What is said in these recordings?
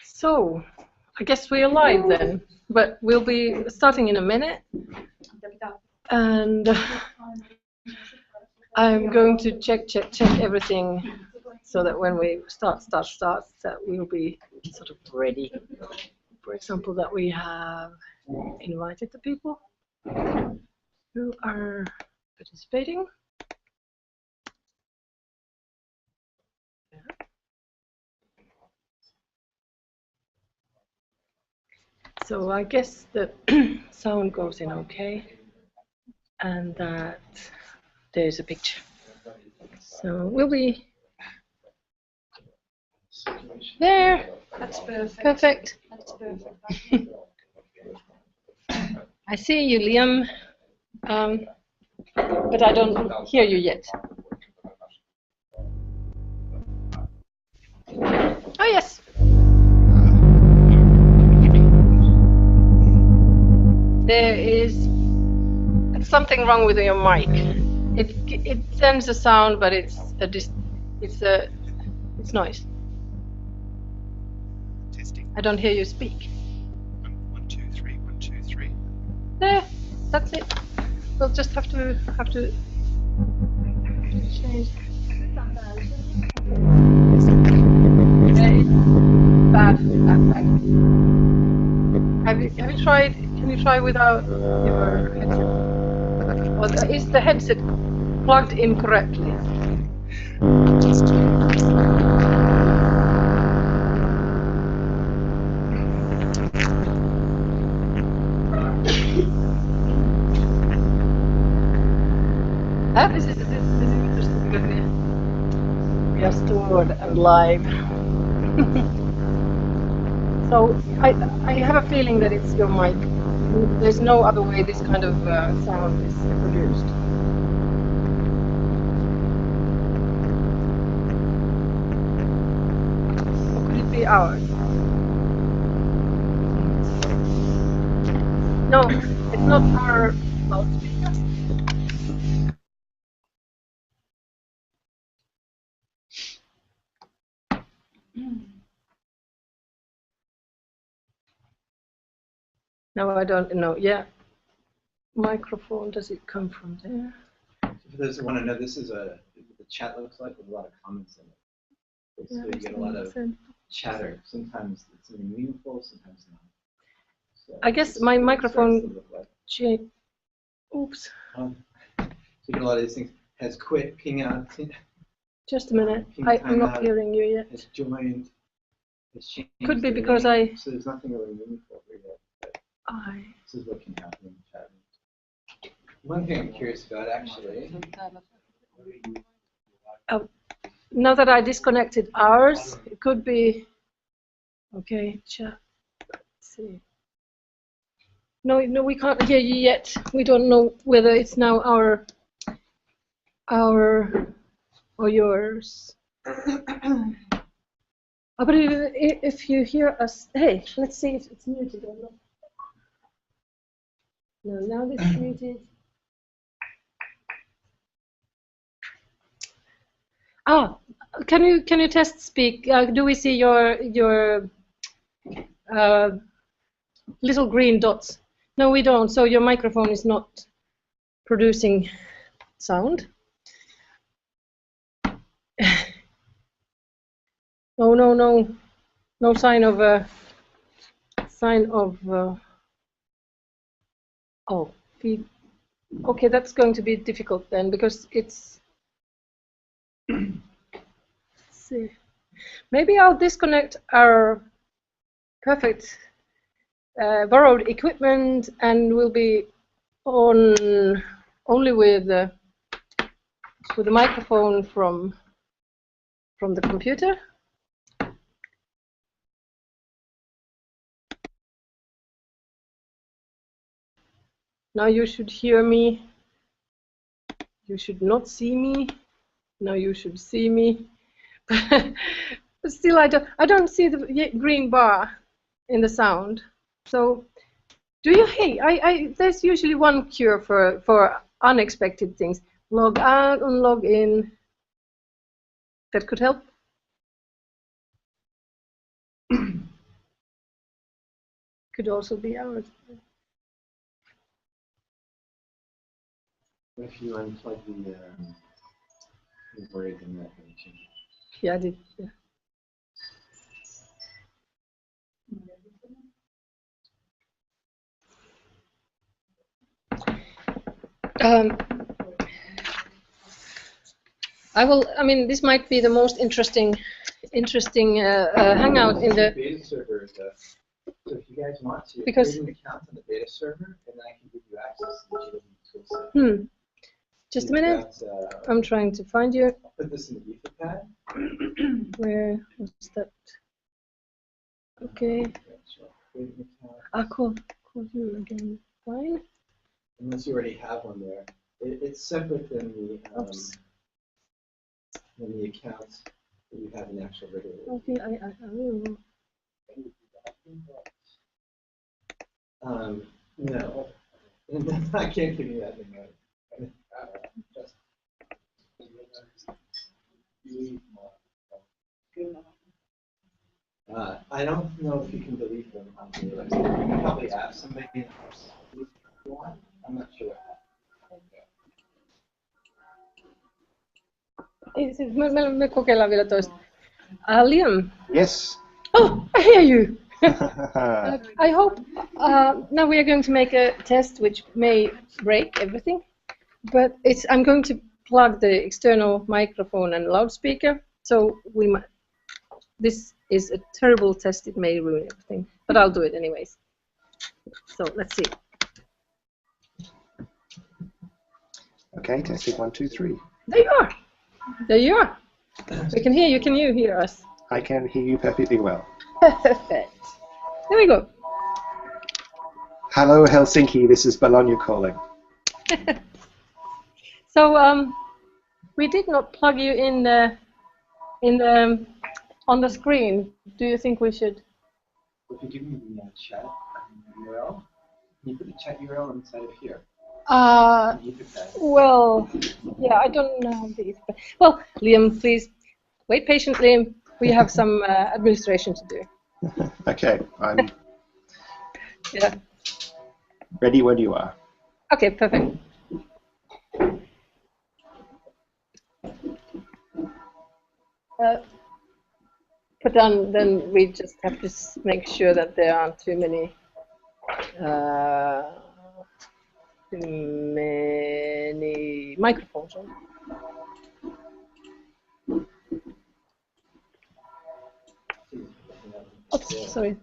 So, I guess we're live then, but we'll be starting in a minute. And I'm going to check everything so that when we start, that we'll be sort of ready. For example, that we have invited the people who are participating. So I guess the sound goes in okay, and that there's a picture. So we'll be there. That's perfect. Perfect. That's perfect. I see you, Liam, but I don't hear you yet. Oh yes. There is something wrong with your mic. It sends a sound, but it's noise. Testing. I don't hear you speak. 1, 2, 3. 1, 2, 3. There, that's it. We'll just have to change. Bad. Have you tried? Can you try without your headset? Or is the headset plugged in correctly? This is interesting because we are stored and live. So I have a feeling that it's your mic. There's no other way this kind of sound is produced. Or could it be ours? No, it's not our loudspeaker. No, I don't know. Yeah. Microphone, does it come from there? For those who want to know, this is what the chat looks like with a lot of comments in it. So you get a lot of chatter. Sometimes it's something meaningful, sometimes not. So I guess my microphone changed. Oops. So you get a lot of these things. Has quit, ping out. Just a minute. I'm not hearing you yet. Has joined. Has changed. Could be because I. So there's nothing really meaningful here yet. This is what can happen in chat. One thing I'm curious about, actually. Now that I disconnected ours, it could be. Okay, chat. Let's see. No, we can't hear you yet. We don't know whether it's now our or yours. But if you hear us, hey, let's see if it's muted or not. No, now this is muted. Can you test speak? Do we see your little green dots? No, we don't. So your microphone is not producing sound. No sign of oh, feed. Okay, that's going to be difficult then because it's. Let's see. Maybe I'll disconnect our perfect borrowed equipment and we'll be on only with the microphone from the computer. Now you should hear me. You should not see me. Now you should see me. But still, I don't see the green bar in the sound. So, do you? Hey, there's usually one cure for unexpected things. Log out and log in. that could help? Could also be ours. If you unplug the word in that connection. Yeah, I did. Yeah. I mean, this might be the most interesting hangout in the beta server. So if you guys want to, because create an account on the beta server, and then I can give you access to the GWToolset. Just a minute. I'm trying to find you. I'll put this in the Etherpad. Where was that? Okay. Ah, cool. Cool. Again. Fine. Unless you already have one there, it's separate than the account that you have in actual regular. Okay, I will. No, I can't give you that thing. I don't know if you can delete them on the list. You can probably ask somebody in the house if you want. I'm not sure. Me kokeillaan vielä toista. Liam. Yes. Oh, I hear you. I hope now we are going to make a test which may break everything, but I'm going to plug the external microphone and loudspeaker. So this is a terrible test. It may ruin everything, but I'll do it anyways. So let's see. Okay, testing 1, 2, 3. There you are. There you are. We can hear you. Can you hear us? I can hear you perfectly well. Perfect. There we go. Hello, Helsinki. This is Bologna calling. So we did not plug you in on the screen. Do you think we should? If you give me the chat URL, can you put the chat URL inside of here? Well, yeah, I don't know these. Well, Liam, please wait patiently. We have some administration to do. Okay, I'm yeah. Ready when you are. Okay, perfect. But then we just have to make sure that there aren't too many microphones on. Oops, sorry.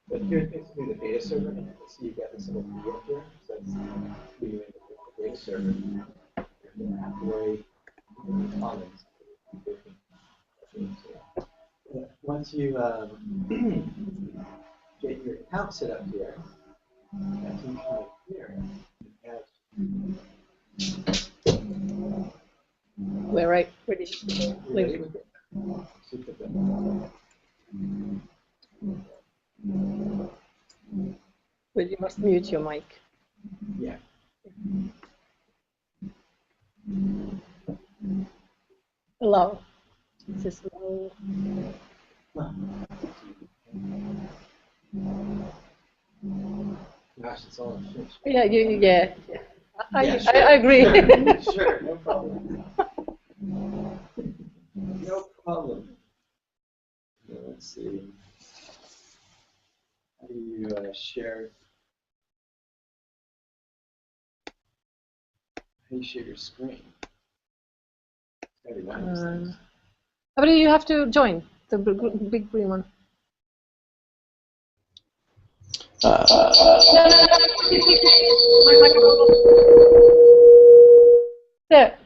But here's basically the data server. So you got this little view up here. So it's the data server. You don't have to worry about comments. Once you get your account set up here, that's in here. We're right. Ready to link. Well, you must mute your mic. Yeah. Allow. This is low. Gosh, it's all finished. Yeah, yeah. Sure. I agree. Sure, no problem. No problem. Let's see. How do you share? How do you share your screen? But you have to join the big green one. There.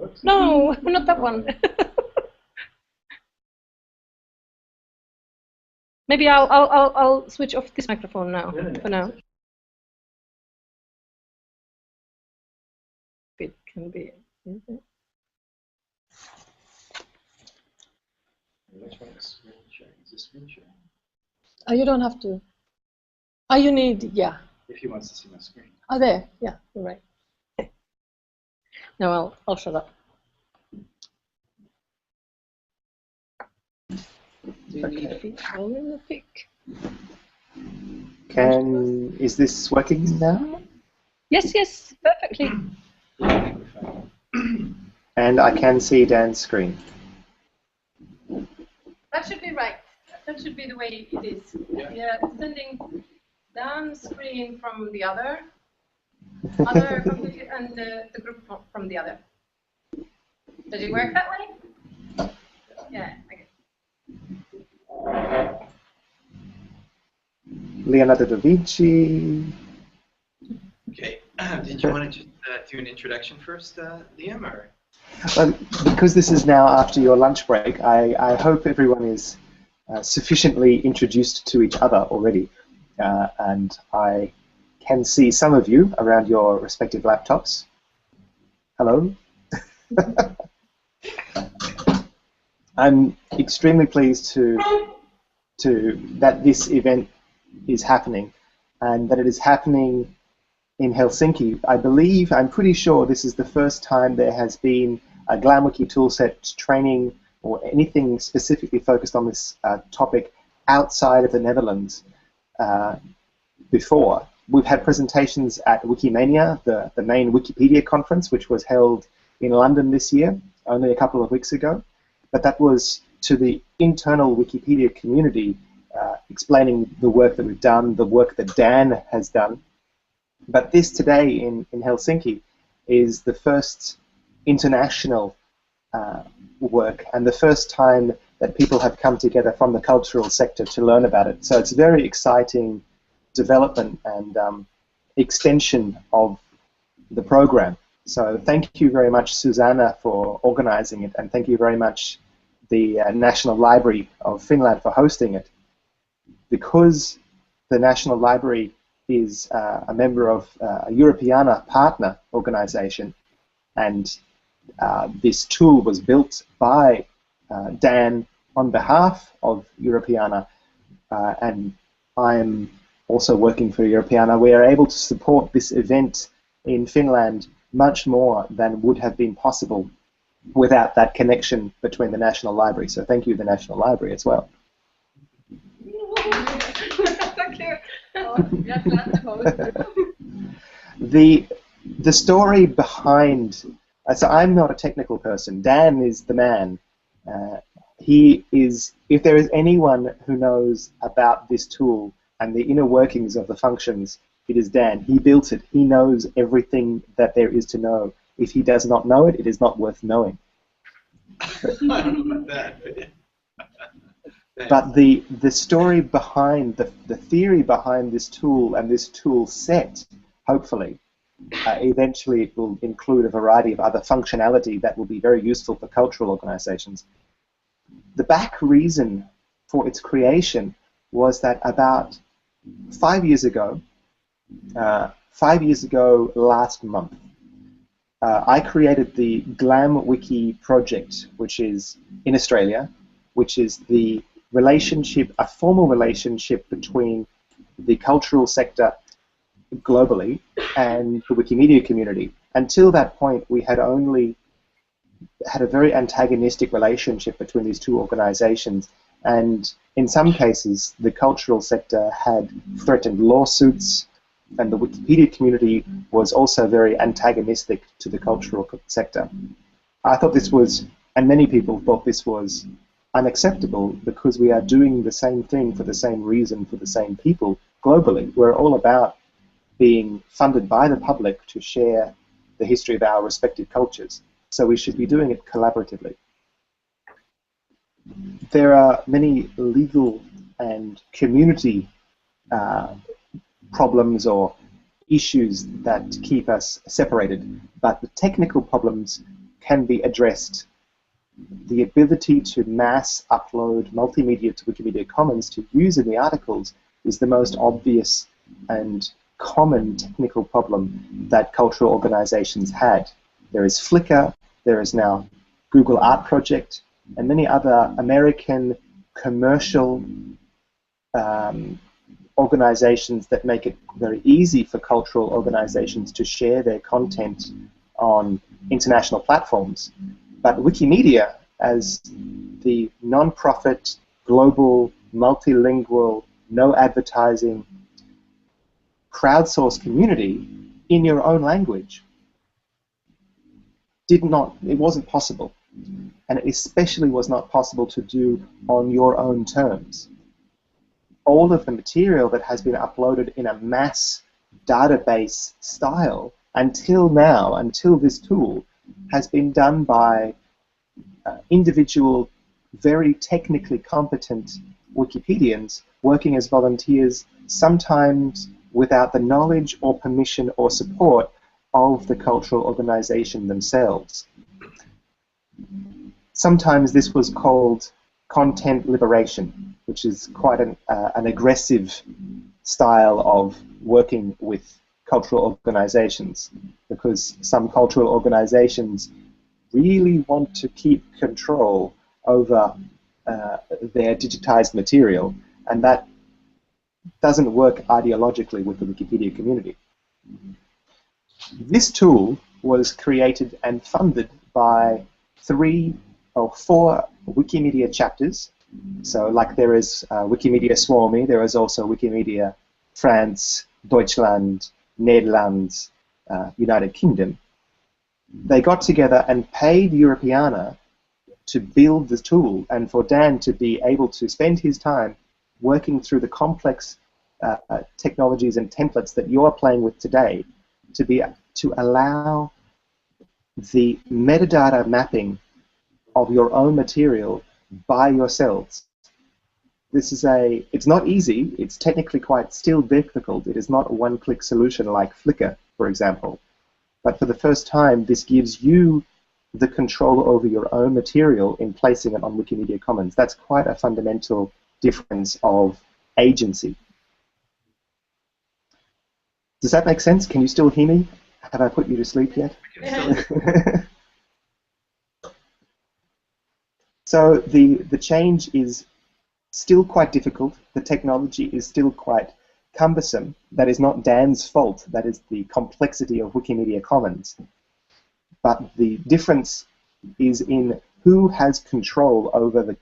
Oops. No, not that one. Maybe I'll switch off this microphone now. No. For now. It can be. Which one is screen sharing? Is this screen sharing? Oh, you don't have to. Oh, you need, yeah. If he wants to see my screen. Oh, there. Yeah, you're right. No, I'll shut up. Do you need phone in the pic? Is this working now? Yes, yes, perfectly. And I can see Dan's screen. That should be right. That should be the way it is. Yeah, sending down screen from the other computer and the group from the other. Does it work that way? Yeah, okay. Leonardo da Vinci. Okay. Did you want to just do an introduction first, Liam, or? Well, because this is now after your lunch break, I hope everyone is sufficiently introduced to each other already. And I can see some of you around your respective laptops. Hello. I'm extremely pleased that this event is happening, and that it is happening in Helsinki. I'm pretty sure this is the first time there has been a GLAMWIKI Toolset training or anything specifically focused on this topic outside of the Netherlands before. We've had presentations at Wikimania, the main Wikipedia conference, which was held in London this year, only a couple of weeks ago. But that was to the internal Wikipedia community, explaining the work that we've done, the work that Dan has done. But this today in Helsinki is the first international work and the first time that people have come together from the cultural sector to learn about it. So it's a very exciting development and extension of the program. So thank you very much, Susanna, for organizing it, and thank you very much, the National Library of Finland, for hosting it. Because the National Library is a member of a Europeana partner organization, and this tool was built by Dan on behalf of Europeana, and I'm also working for Europeana. We are able to support this event in Finland much more than would have been possible without that connection between the National Library. So thank you, the National Library, as well. Thank you. The story behind, so I'm not a technical person. Dan is the man. He is, if there is anyone who knows about this tool and the inner workings of the functions, it is Dan. He built it. He knows everything that there is to know. If he does not know it, it is not worth knowing. I don't know about that. But the story behind, the theory behind this tool and this tool set, hopefully, eventually it will include a variety of other functionality that will be very useful for cultural organizations. The back reason for its creation was that about 5 years ago, last month, I created the GLAMWIKI project, which is in Australia, which is the relationship, a formal relationship between the cultural sector globally and the Wikimedia community. Until that point, we had only had a very antagonistic relationship between these two organizations, and in some cases, the cultural sector had threatened lawsuits, and the Wikipedia community was also very antagonistic to the cultural sector. I thought this was, and many people thought this was, unacceptable, because we are doing the same thing for the same reason for the same people globally. We're all about being funded by the public to share the history of our respective cultures. So we should be doing it collaboratively. There are many legal and community problems or issues that keep us separated, but the technical problems can be addressed. The ability to mass upload multimedia to Wikimedia Commons to use in the articles is the most obvious and common technical problem that cultural organizations had. There is Flickr, there is now Google Art Project, and many other American commercial organizations that make it very easy for cultural organizations to share their content on international platforms. But Wikimedia, as the non-profit, global, multilingual, no advertising, crowdsourced community in your own language, it wasn't possible. And it especially was not possible to do on your own terms. All of the material that has been uploaded in a mass database style until now, until this tool, has been done by individual, very technically competent Wikipedians working as volunteers, sometimes without the knowledge or permission or support of the cultural organization themselves. Sometimes this was called content liberation, which is quite an aggressive style of working with cultural organizations, because some cultural organizations really want to keep control over their digitized material, and that doesn't work ideologically with the Wikipedia community. This tool was created and funded by 3 or 4 Wikimedia chapters. So like there is Wikimedia Suomi, there is also Wikimedia France, Deutschland, Netherlands, United Kingdom. They got together and paid Europeana to build the tool, and for Dan to be able to spend his time working through the complex technologies and templates that you're playing with today, to allow the metadata mapping of your own material by yourselves. It's not easy, it's technically quite still difficult. It is not a one-click solution like Flickr, for example. But for the first time, this gives you the control over your own material in placing it on Wikimedia Commons. That's quite a fundamental difference of agency. Does that make sense? Can you still hear me? Have I put you to sleep yet? So the change is still quite difficult. The technology is still quite cumbersome. That is not Dan's fault. That is the complexity of Wikimedia Commons. But the difference is in who has control over the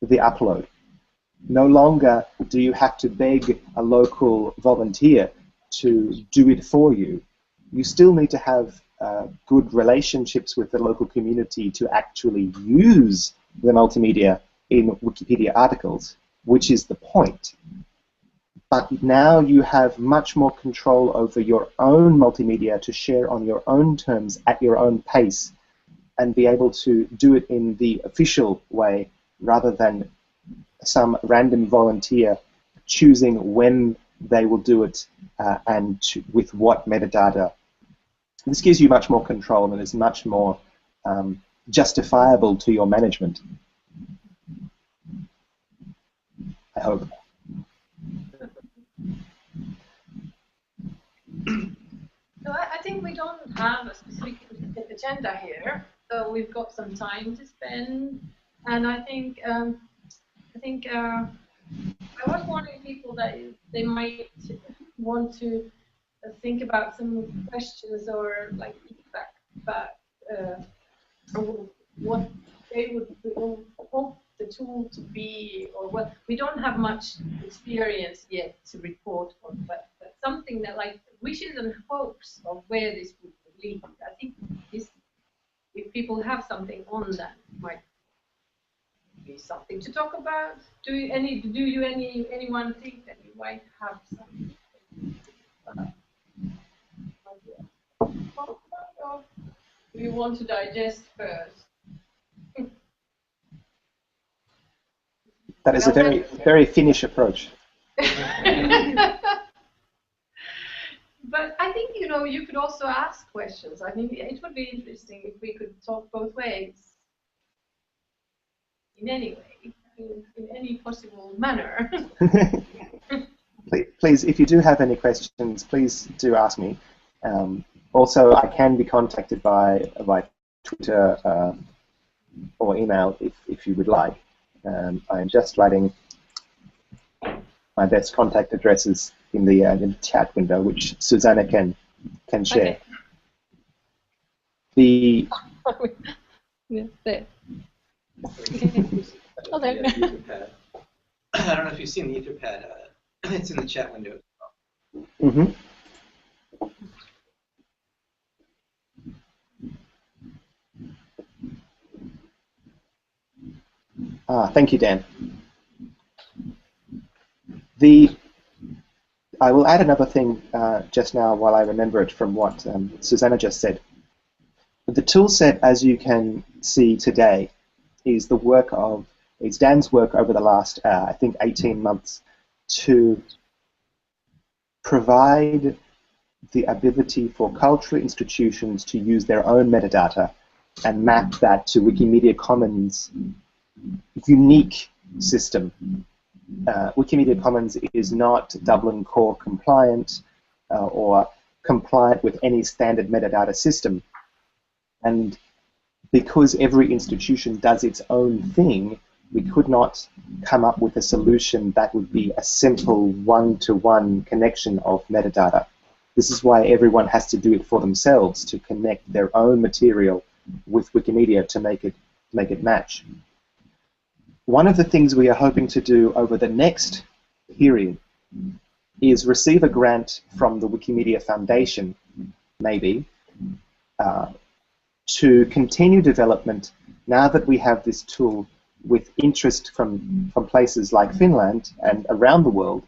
upload. No longer do you have to beg a local volunteer to do it for you. You still need to have good relationships with the local community to actually use the multimedia in Wikipedia articles, which is the point. But now you have much more control over your own multimedia to share on your own terms at your own pace and be able to do it in the official way rather than some random volunteer choosing when they will do it and with what metadata. This gives you much more control and is much more justifiable to your management. I hope. No, I think we don't have a specific agenda here, so we've got some time to spend, and I think I was wondering people that they might want to think about some questions or like feedback about what they would hope the tool to be, or what we don't have much experience yet to report on, but something that like wishes and hopes of where this would lead. I think this, if people have something on that, might be something to talk about. Do anyone think that you might have something? Or do you want to digest first? That is a very, very Finnish approach. But I think, you could also ask questions. I think it would be interesting if we could talk both ways. In any way, in any possible manner. Please, if you do have any questions, please do ask me. Also, I can be contacted by Twitter or email if you would like. I'm just writing my best contact addresses in the chat window, which Susanna can share. Okay. The Yeah, there. Okay. Oh, there. Etherpad. I don't know if you've seen the Etherpad. It's in the chat window. mm-hmm. Thank you, Dan. I will add another thing just now while I remember it from what Susanna just said. The toolset, as you can see today, is Dan's work over the last, I think, 18 months to provide the ability for cultural institutions to use their own metadata and map that to Wikimedia Commons' unique system. Wikimedia Commons is not Dublin Core compliant or compliant with any standard metadata system. And because every institution does its own thing, we could not come up with a solution that would be a simple one-to-one connection of metadata. This is why everyone has to do it for themselves, to connect their own material with Wikimedia to make it match. One of the things we are hoping to do over the next period is receive a grant from the Wikimedia Foundation, maybe, to continue development now that we have this tool with interest from places like Finland and around the world,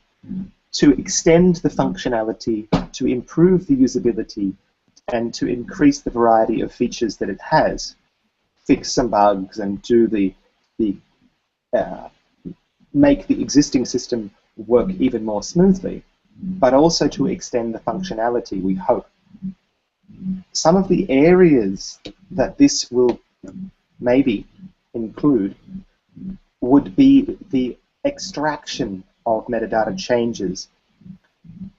to extend the functionality, to improve the usability, and to increase the variety of features that it has, fix some bugs, and do make the existing system work even more smoothly, but also to extend the functionality, we hope. Some of the areas that this will maybe include would be the extraction of metadata changes.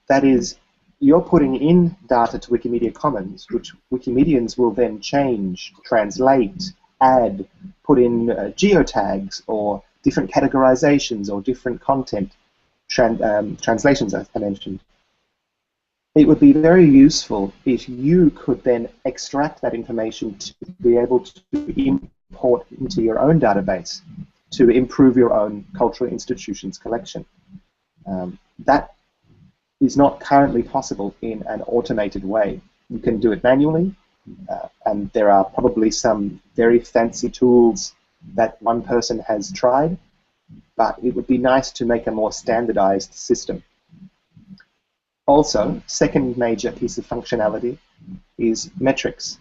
That is, you're putting in data to Wikimedia Commons, which Wikimedians will then change, translate, add, put in geotags or different categorizations or different content translations, as I mentioned. It would be very useful if you could then extract that information to be able to import into your own database to improve your own cultural institutions collection. That is not currently possible in an automated way. You can do it manually, and there are probably some very fancy tools that one person has tried, but it would be nice to make a more standardized system. Also, second major piece of functionality is metrics.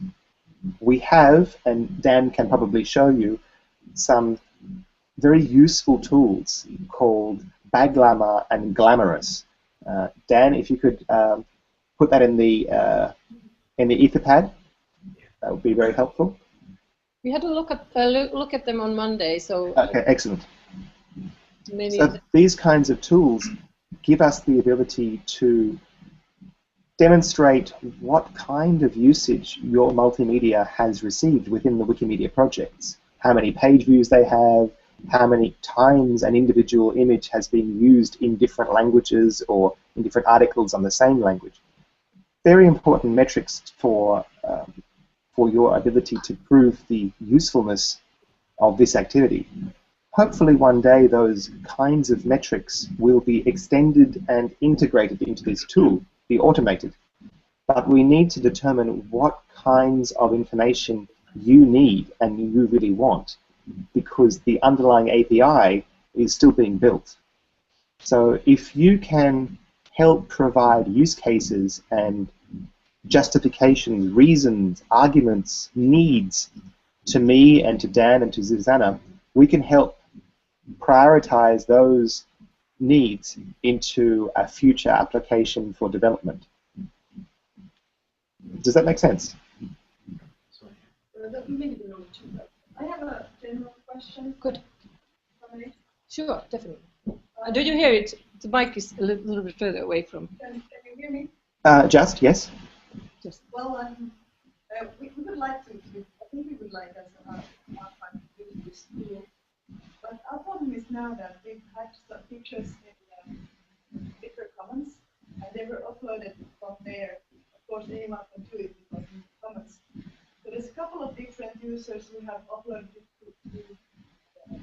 We have, and Dan can probably show you, some very useful tools called Baglamma and Glamorous. Dan, if you could put that in the Etherpad, that would be very helpful. We had to look at them on Monday, so. Okay, excellent. Maybe so these kinds of tools give us the ability to demonstrate what kind of usage your multimedia has received within the Wikimedia projects, how many page views they have, how many times an individual image has been used in different languages or in different articles on the same language. Very important metrics for your ability to prove the usefulness of this activity. Hopefully one day those kinds of metrics will be extended and integrated into this tool, be automated. But we need to determine what kinds of information you need and you really want, because the underlying API is still being built. So if you can help provide use cases and justifications, reasons, arguments, needs to me and to Dan and to Susanna, we can help prioritize those needs into a future application for development. Does that make sense? I have a general question. Good. Sure, definitely. Do you hear it? The mic is a little bit further away from. Can you hear me? Just, yes. Just. Well, we would like to. I think we would like us to use this tool. But our problem is now that we've had some pictures upload it from there. Of course, anyone can do it because in Commons. So there's a couple of different users who have uploaded it to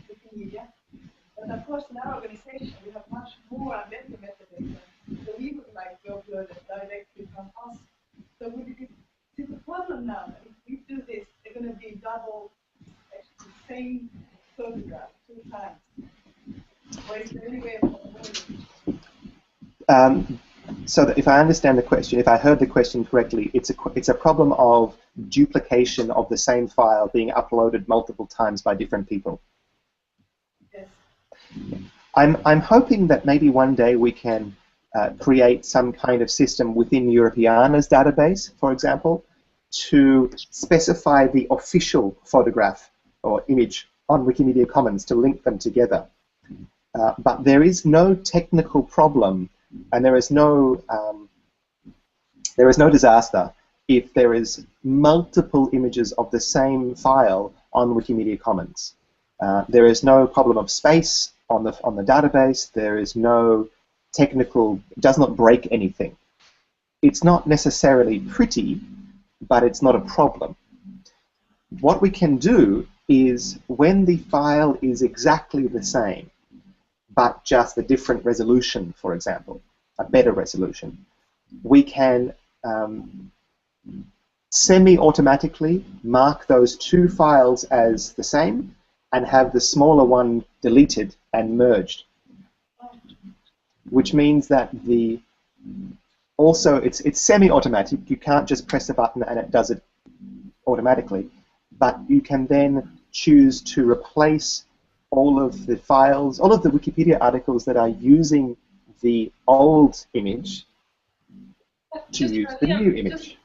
Wikimedia. But of course, in our organization, we have much more and better metadata. So we would like to upload it directly from us. So would it be the problem now that if we do this, they're going to be double, actually the same photograph 2 times? Or is there any way of avoiding it? So that if I understand the question, if I heard the question correctly, it's a problem of duplication of the same file being uploaded multiple times by different people. Yes. I'm hoping that maybe one day we can create some kind of system within Europeana's database, for example, to specify the official photograph or image on Wikimedia Commons to link them together. But there is no technical problem, and there is no disaster if there is multiple images of the same file on Wikimedia Commons. There is no problem of space on the database. There is no technical, it does not break anything. It's not necessarily pretty, but it's not a problem. What we can do is when the file is exactly the same, but just a different resolution, for example, a better resolution, we can semi-automatically mark those 2 files as the same and have the smaller one deleted and merged, which means that also it's semi-automatic. You can't just press a button and it does it automatically, but you can then choose to replace all of the files, all of the Wikipedia articles that are using the old image to use the new image.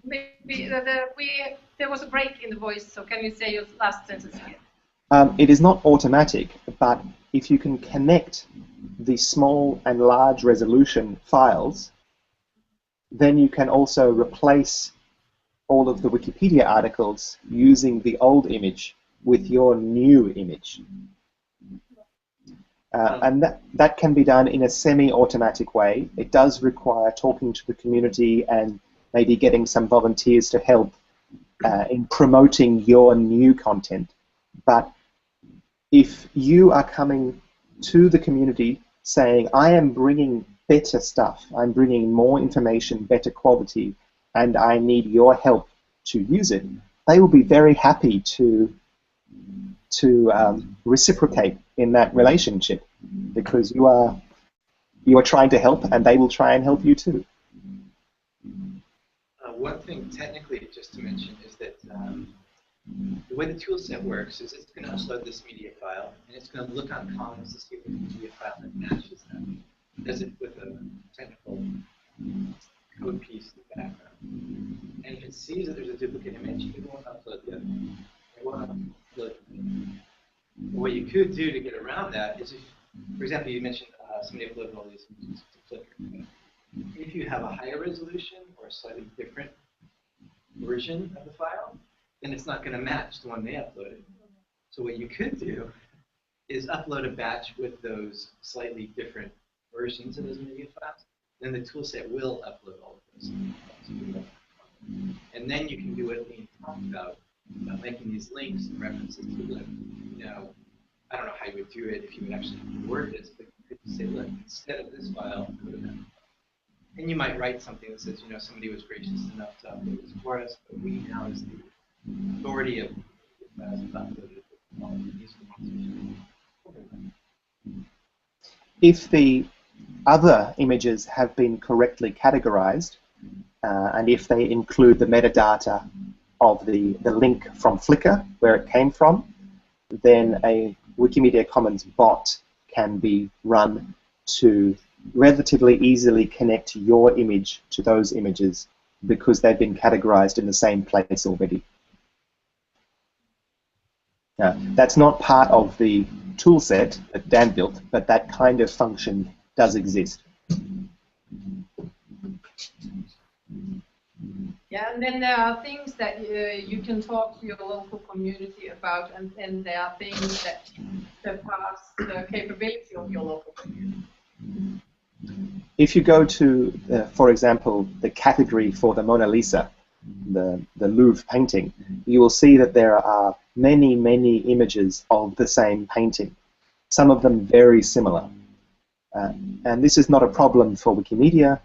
Maybe there was a break in the voice, so can you say your last sentence again? It is not automatic, but if you can connect the small and large resolution files, then you can also replace all of the Wikipedia articles using the old image with your new image. And that can be done in a semi-automatic way. It does require talking to the community and maybe getting some volunteers to help in promoting your new content. But if you are coming to the community saying, I am bringing better stuff, I'm bringing more information, better quality, and I need your help to use it, they will be very happy to reciprocate in that relationship, because you are trying to help and they will try and help you too. One thing technically just to mention is that the way the toolset works is it's going to upload this media file and it's going to look on Commons to see if the media file that matches that. It does it with a technical code piece in the background. And if it sees that there's a duplicate image, it won't upload the other one. It won't upload the other one. What you could do to get around that is, if, for example, you mentioned somebody uploaded all these images to Flickr. If you have a higher resolution or a slightly different version of the file, then it's not going to match the one they uploaded. So what you could do is upload a batch with those slightly different versions of those media files. Then the toolset will upload all of those. And then you can do what Ian talked about making these links and references to them. You know, I don't know how you would do it if you would actually word this, but you could say, look, instead of this file, go to that file. And you might write something that says, you know, somebody was gracious enough to upload this for us, but we now, as the authority of the files, have uploaded it. These are the ones. If the other images have been correctly categorized, and if they include the metadata of the link from Flickr, where it came from, then a Wikimedia Commons bot can be run to relatively easily connect your image to those images because they've been categorized in the same place already. That's not part of the toolset that Dan built, but that kind of function does exist. Yeah, and then there are things that you can talk to your local community about, and then there are things that surpass the capability of your local community. if you go to, for example, the category for the Mona Lisa, the Louvre painting, you will see that there are many, many images of the same painting, some of them very similar. And this is not a problem for Wikimedia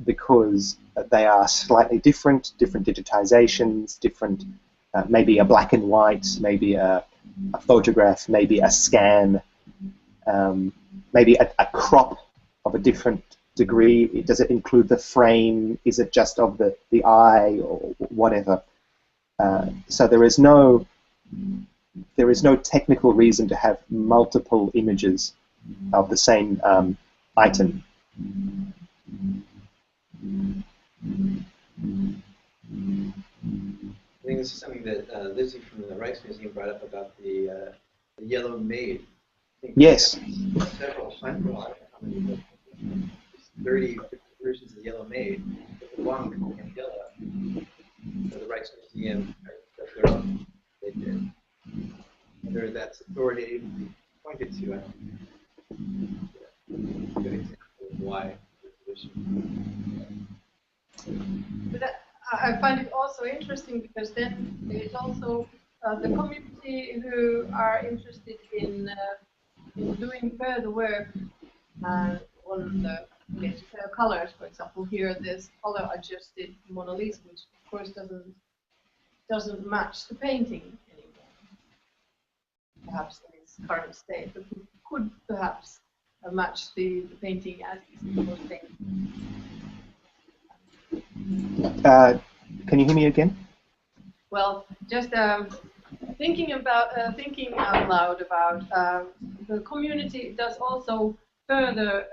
because they are slightly different digitizations, different, maybe a black and white, maybe a photograph, maybe a scan, maybe a crop of a different degree. Does it include the frame? Is it just of the eye or whatever? So there is no technical reason to have multiple images of the same item. I think this is something that Lizzie from the Rijksmuseum brought up about the yellow maid. I think yes. Several, I don't know how many, 30 versions of the yellow maid, but the one in yellow. So the Rijksmuseum, their own, they did. Whether that's authoritatively pointed to, I don't know. Good example of why. But I find it also interesting because then there's also the community who are interested in doing further work on the colors. For example, here there's color adjusted Mona Lisa, which of course doesn't match the painting anymore, perhaps in its current state, but could perhaps match the painting as it was painted. Can you hear me again? Well, just thinking out loud about the community does also further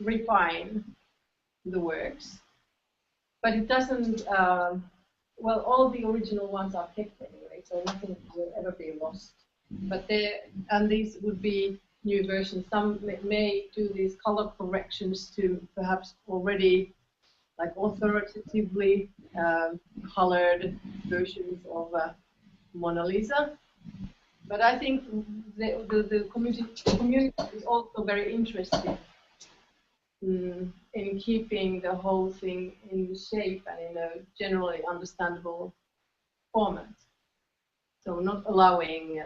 refine the works, but it doesn't. Well, all the original ones are kept anyway, so nothing will ever be lost. But these would be new versions. Some may do these color corrections to perhaps already like authoritatively colored versions of Mona Lisa. But I think the community is also very interested in keeping the whole thing in shape and in a generally understandable format. So not allowing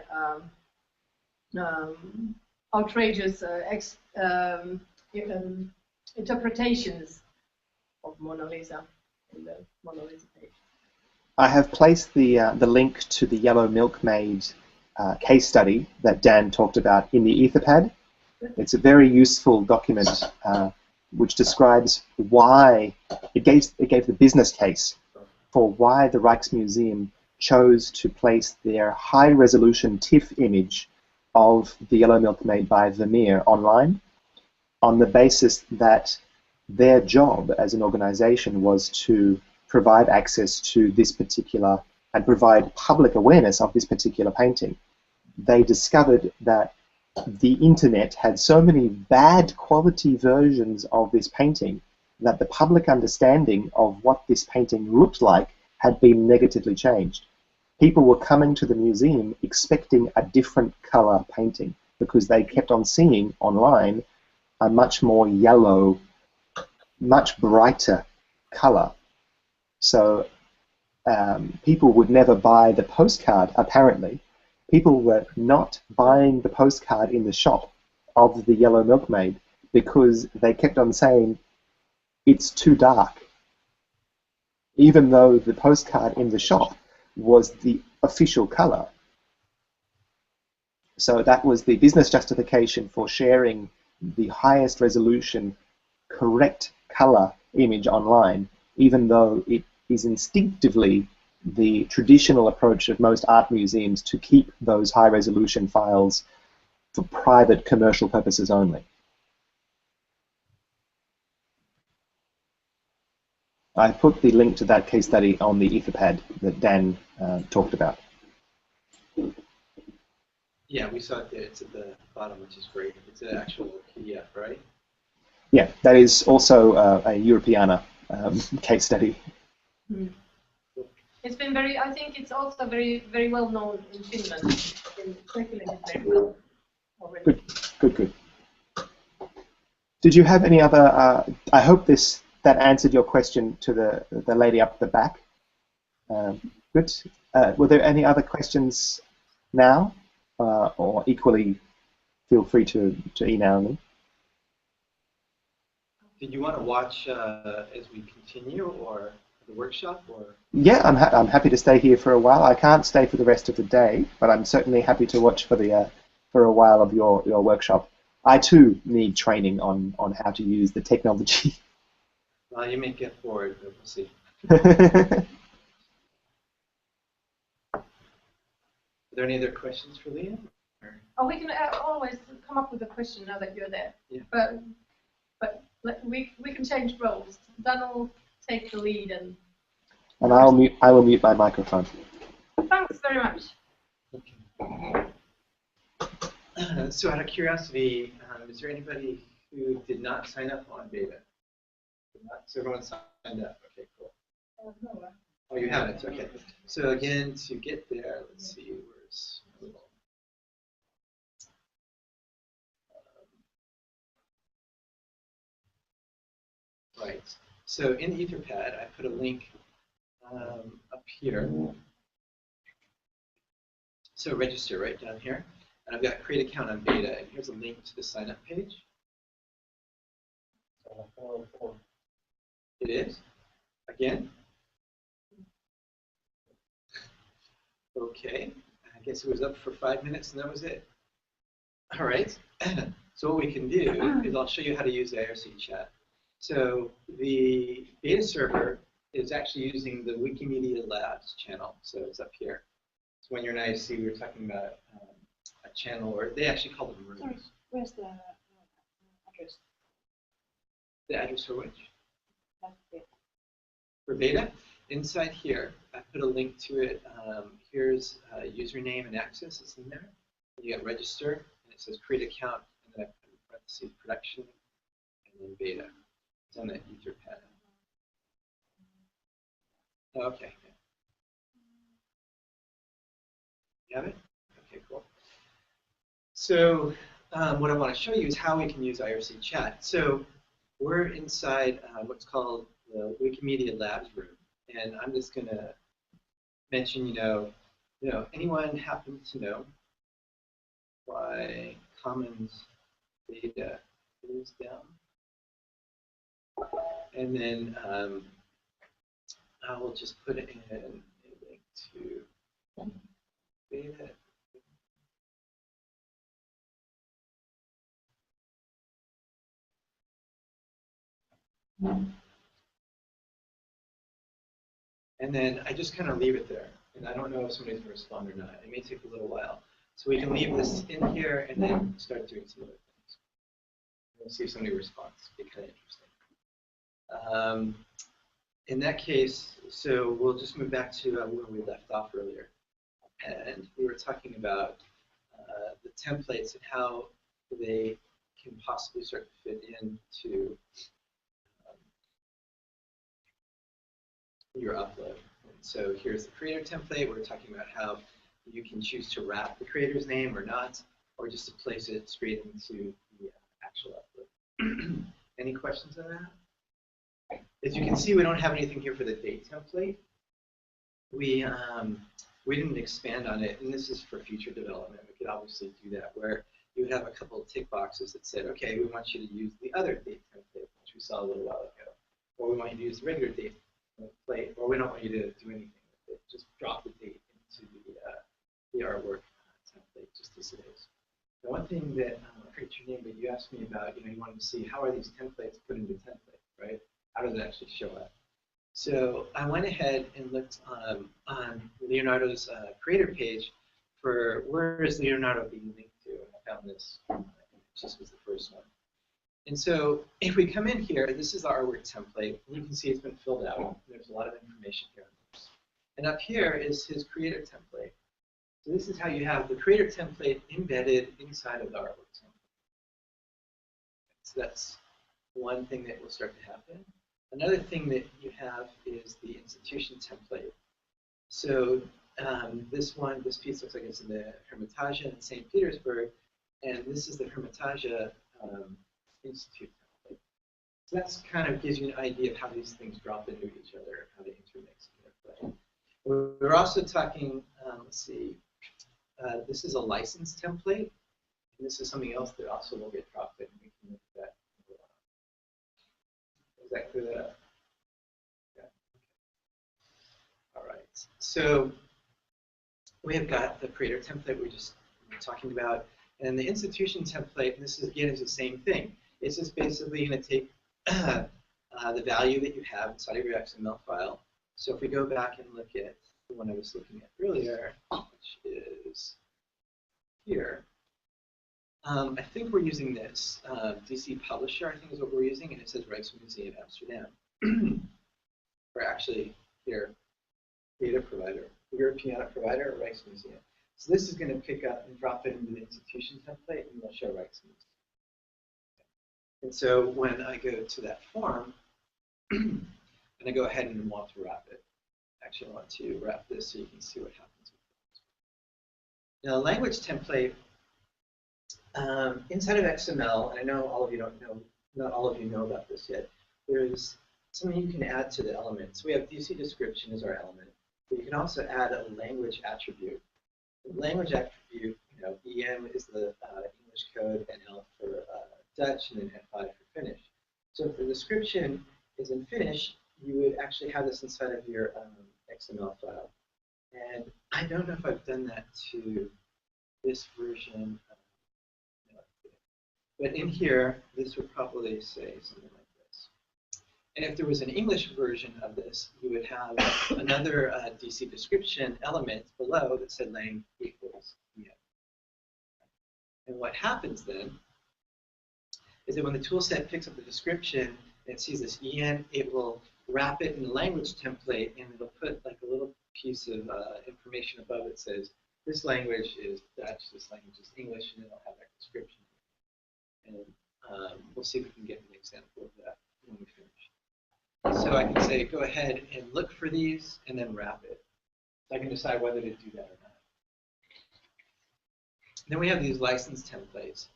outrageous interpretations of Mona Lisa in the Mona Lisa page. I have placed the link to the Yellow Milkmaid case study that Dan talked about in the Etherpad. It's a very useful document which describes why it gave the business case for why the Rijksmuseum chose to place their high-resolution TIFF image of the Yellow Milkmaid by Vermeer online on the basis that their job as an organization was to provide access to this particular and provide public awareness of this particular painting. They discovered that the internet had so many bad quality versions of this painting that the public understanding of what this painting looked like had been negatively changed. People were coming to the museum expecting a different color painting because they kept on seeing online a much more yellow, much brighter color. So people would never buy the postcard, apparently. People were not buying the postcard in the shop of the Yellow Milkmaid because they kept on saying, it's too dark. Even though the postcard in the shop was the official color. So that was the business justification for sharing the highest resolution, correct color image online, even though it is instinctively the traditional approach of most art museums to keep those high-resolution files for private commercial purposes only. I put the link to that case study on the Etherpad that Dan talked about. Yeah, we saw it there. It's at the bottom, which is great. It's an actual PDF, right? Yeah, that is also a Europeana case study. Mm. It's been very, I think it's also very, very well known in Finland. It's been circulated very well already. Good. Did you have any other? I hope that answered your question to the lady up the back. Good. Were there any other questions now, or equally, feel free to email me. Did you want to watch as we continue, or the workshop, or? Yeah, I'm happy to stay here for a while. I can't stay for the rest of the day, but I'm certainly happy to watch for a while of your workshop. I too need training on how to use the technology. Well, you may get bored, but we'll see. Are there any other questions for Leah? Oh, we can always come up with a question now that you're there. Yeah. But we can change roles. Dan will take the lead and I will mute my microphone. Thanks very much. Okay. So out of curiosity, is there anybody who did not sign up on beta? So everyone signed up. Okay, cool. No, Oh, you haven't. Okay. So again, to get there, let's see, where's my little. Right. So in Etherpad, I put a link up here. So register right down here. And I've got create account on beta. And here's a link to the sign up page. It is. Again. Okay. I guess it was up for 5 minutes and that was it. All right. So what we can do is I'll show you how to use the IRC chat. So the beta server is actually using the Wikimedia Labs channel. So it's up here. So when you're in IRC, we were talking about a channel, or they actually call them rooms. sorry, where's the address? The address for which? That's it. For beta, inside here, I put a link to it. Here's username and access. It's in there. You get register, and it says create account, and then I put in parentheses production, and then beta. It's on that Etherpad. Okay. You have it? Okay, cool. So what I want to show you is how we can use IRC chat. So we're inside what's called the Wikimedia Labs room, and I'm just going to mention, anyone happen to know why Commons data is down? And then I will just put in a link to beta. And then I just kind of leave it there. And I don't know if somebody's going to respond or not. It may take a little while. So we can leave this in here and then start doing some other things. We'll see if somebody responds. It'd be kind of interesting. In that case, so we'll just move back to where we left off earlier. And we were talking about the templates and how they can possibly start to fit into your upload. And so here's the creator template. We're talking about how you can choose to wrap the creator's name or not, or just to place it straight into the actual upload. Any questions on that? As you can see, we don't have anything here for the date template. We didn't expand on it, and this is for future development. We could obviously do that, where you would have a couple of tick boxes that said, okay, we want you to use the other date template, which we saw a little while ago, or we want you to use the regular date template, or we don't want you to do anything with it. Just drop the date into the artwork template, just as it is. The one thing that I forget your name, but you asked me about, you wanted to see how are these templates put into template, right? How does it actually show up? So I went ahead and looked on Leonardo's creator page for where is Leonardo being linked to, and I found this. This was the first one. And so if we come in here, this is the artwork template. You can see it's been filled out. There's a lot of information here. And up here is his creator template. So this is how you have the creator template embedded inside of the artwork template. So that's one thing that will start to happen. Another thing that you have is the institution template. So this piece looks like it's in the Hermitage in St. Petersburg, and this is the Hermitage Institute So that's kind of gives you an idea of how these things drop into each other, how they intermix and interplay. We're also talking, let's see, this is a license template, and this is something else that also will get dropped in. We can look at that. Does that clear that up? Yeah. All right. So we have got the creator template we just were talking about, and the institution template. And this is again is the same thing. It's just basically going to take the value that you have inside of your XML file. So if we go back and look at the one I was looking at earlier, which is here, I think we're using this. DC Publisher, I think, is what we're using, and it says Rijksmuseum Amsterdam. Or actually, here, data provider, Europeana provider, or Rijksmuseum. So this is going to pick up and drop it into the institution template, and we'll show Rijksmuseum. And so when I go to that form, and I go ahead and want to wrap it. Actually, I want to wrap this so you can see what happens with it. Now, language template, inside of XML, and I know all of you don't know, not all of you know about this yet, there's something you can add to the elements. We have DC description as our element, but you can also add a language attribute. The language attribute, EM is the English code, and L for Dutch, and then F5 for Finnish. So if the description is in Finnish, you would actually have this inside of your XML file. And I don't know if I've done that to this version. But in here, this would probably say something like this. And if there was an English version of this, you would have another DC description element below that said lang equals EN. And what happens then is that when the toolset picks up the description and it sees this EN, it will wrap it in the language template, and it'll put like a little piece of information above that says, this language is Dutch, this language is English, and it'll have that description. And we'll see if we can get an example of that when we finish. So I can say, go ahead and look for these, and then wrap it. So I can decide whether to do that or not. Then we have these license templates.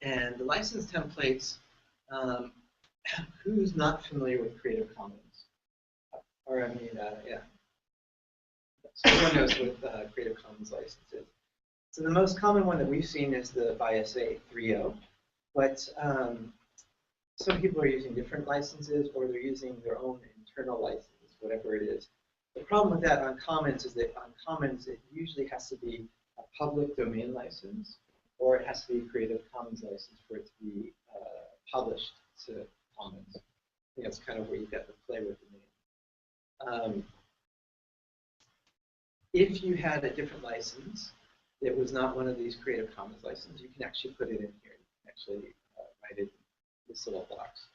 And the license templates, who's not familiar with Creative Commons? Or I mean, yeah. So everyone knows what Creative Commons license is. So the most common one that we've seen is the BISA 3.0, but some people are using different licenses, or they're using their own internal license, whatever it is. The problem with that on Commons is that on Commons it usually has to be a public domain license, or it has to be a Creative Commons license for it to be published to Commons. I think that's kind of where you get to play with the name. If you had a different license that was not one of these Creative Commons licenses, you can actually put it in here. You can actually write it in this little box.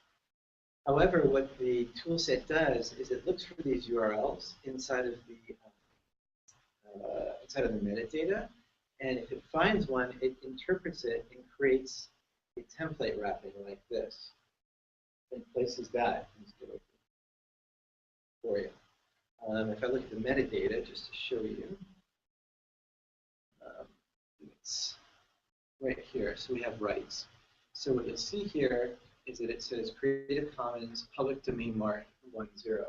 However, what the toolset does is it looks for these URLs inside of the metadata, and if it finds one, it interprets it and creates a template wrapping like this, and places that for you. If I look at the metadata, just to show you, it's right here. So we have rights. So what you'll see here is that it says Creative Commons public domain mark 10. So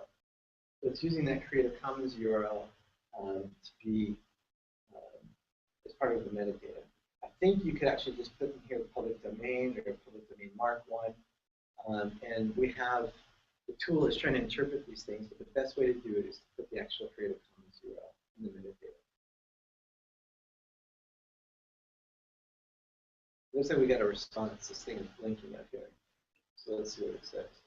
it's using that Creative Commons URL to be as part of the metadata. I think you could actually just put in here public domain or public domain mark 1. And we have, the tool is trying to interpret these things, but the best way to do it is to put the actual Creative Commons URL in the metadata. Looks like we got a response. This thing is blinking up here. So let's see what it says.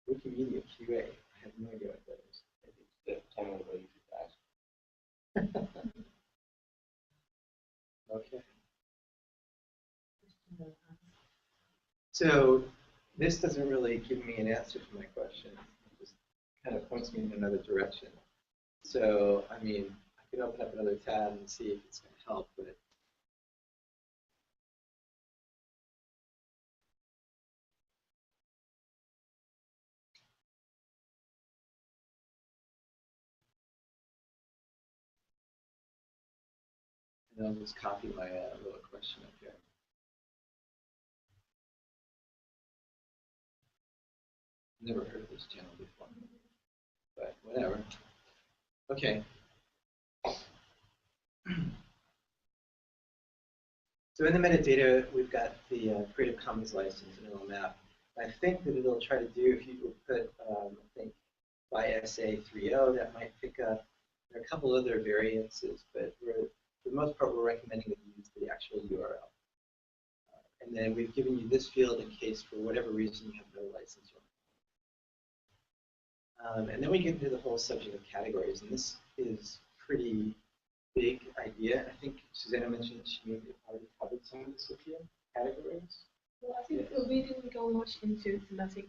Wikimedia QA. I have no idea what that is. Okay. So this doesn't really give me an answer to my question. It just kind of points me in another direction. So, I mean, I can open up another tab and see if it's going to help, but and I'll just copy my little question up here. Never heard of this channel before, but whatever. Okay. So in the metadata, we've got the Creative Commons license and it'll map. I think that it'll try to do, if you would put, I think, by SA30, that might pick up. There are a couple other variances, but for the most part, we're recommending that you use the actual URL. And then we've given you this field in case, for whatever reason, you have no license. And then we get into the whole subject of categories, and this is pretty big idea. I think Susanna mentioned that she maybe already covered some of this with you. Categories? Well, I think we didn't go much into thematic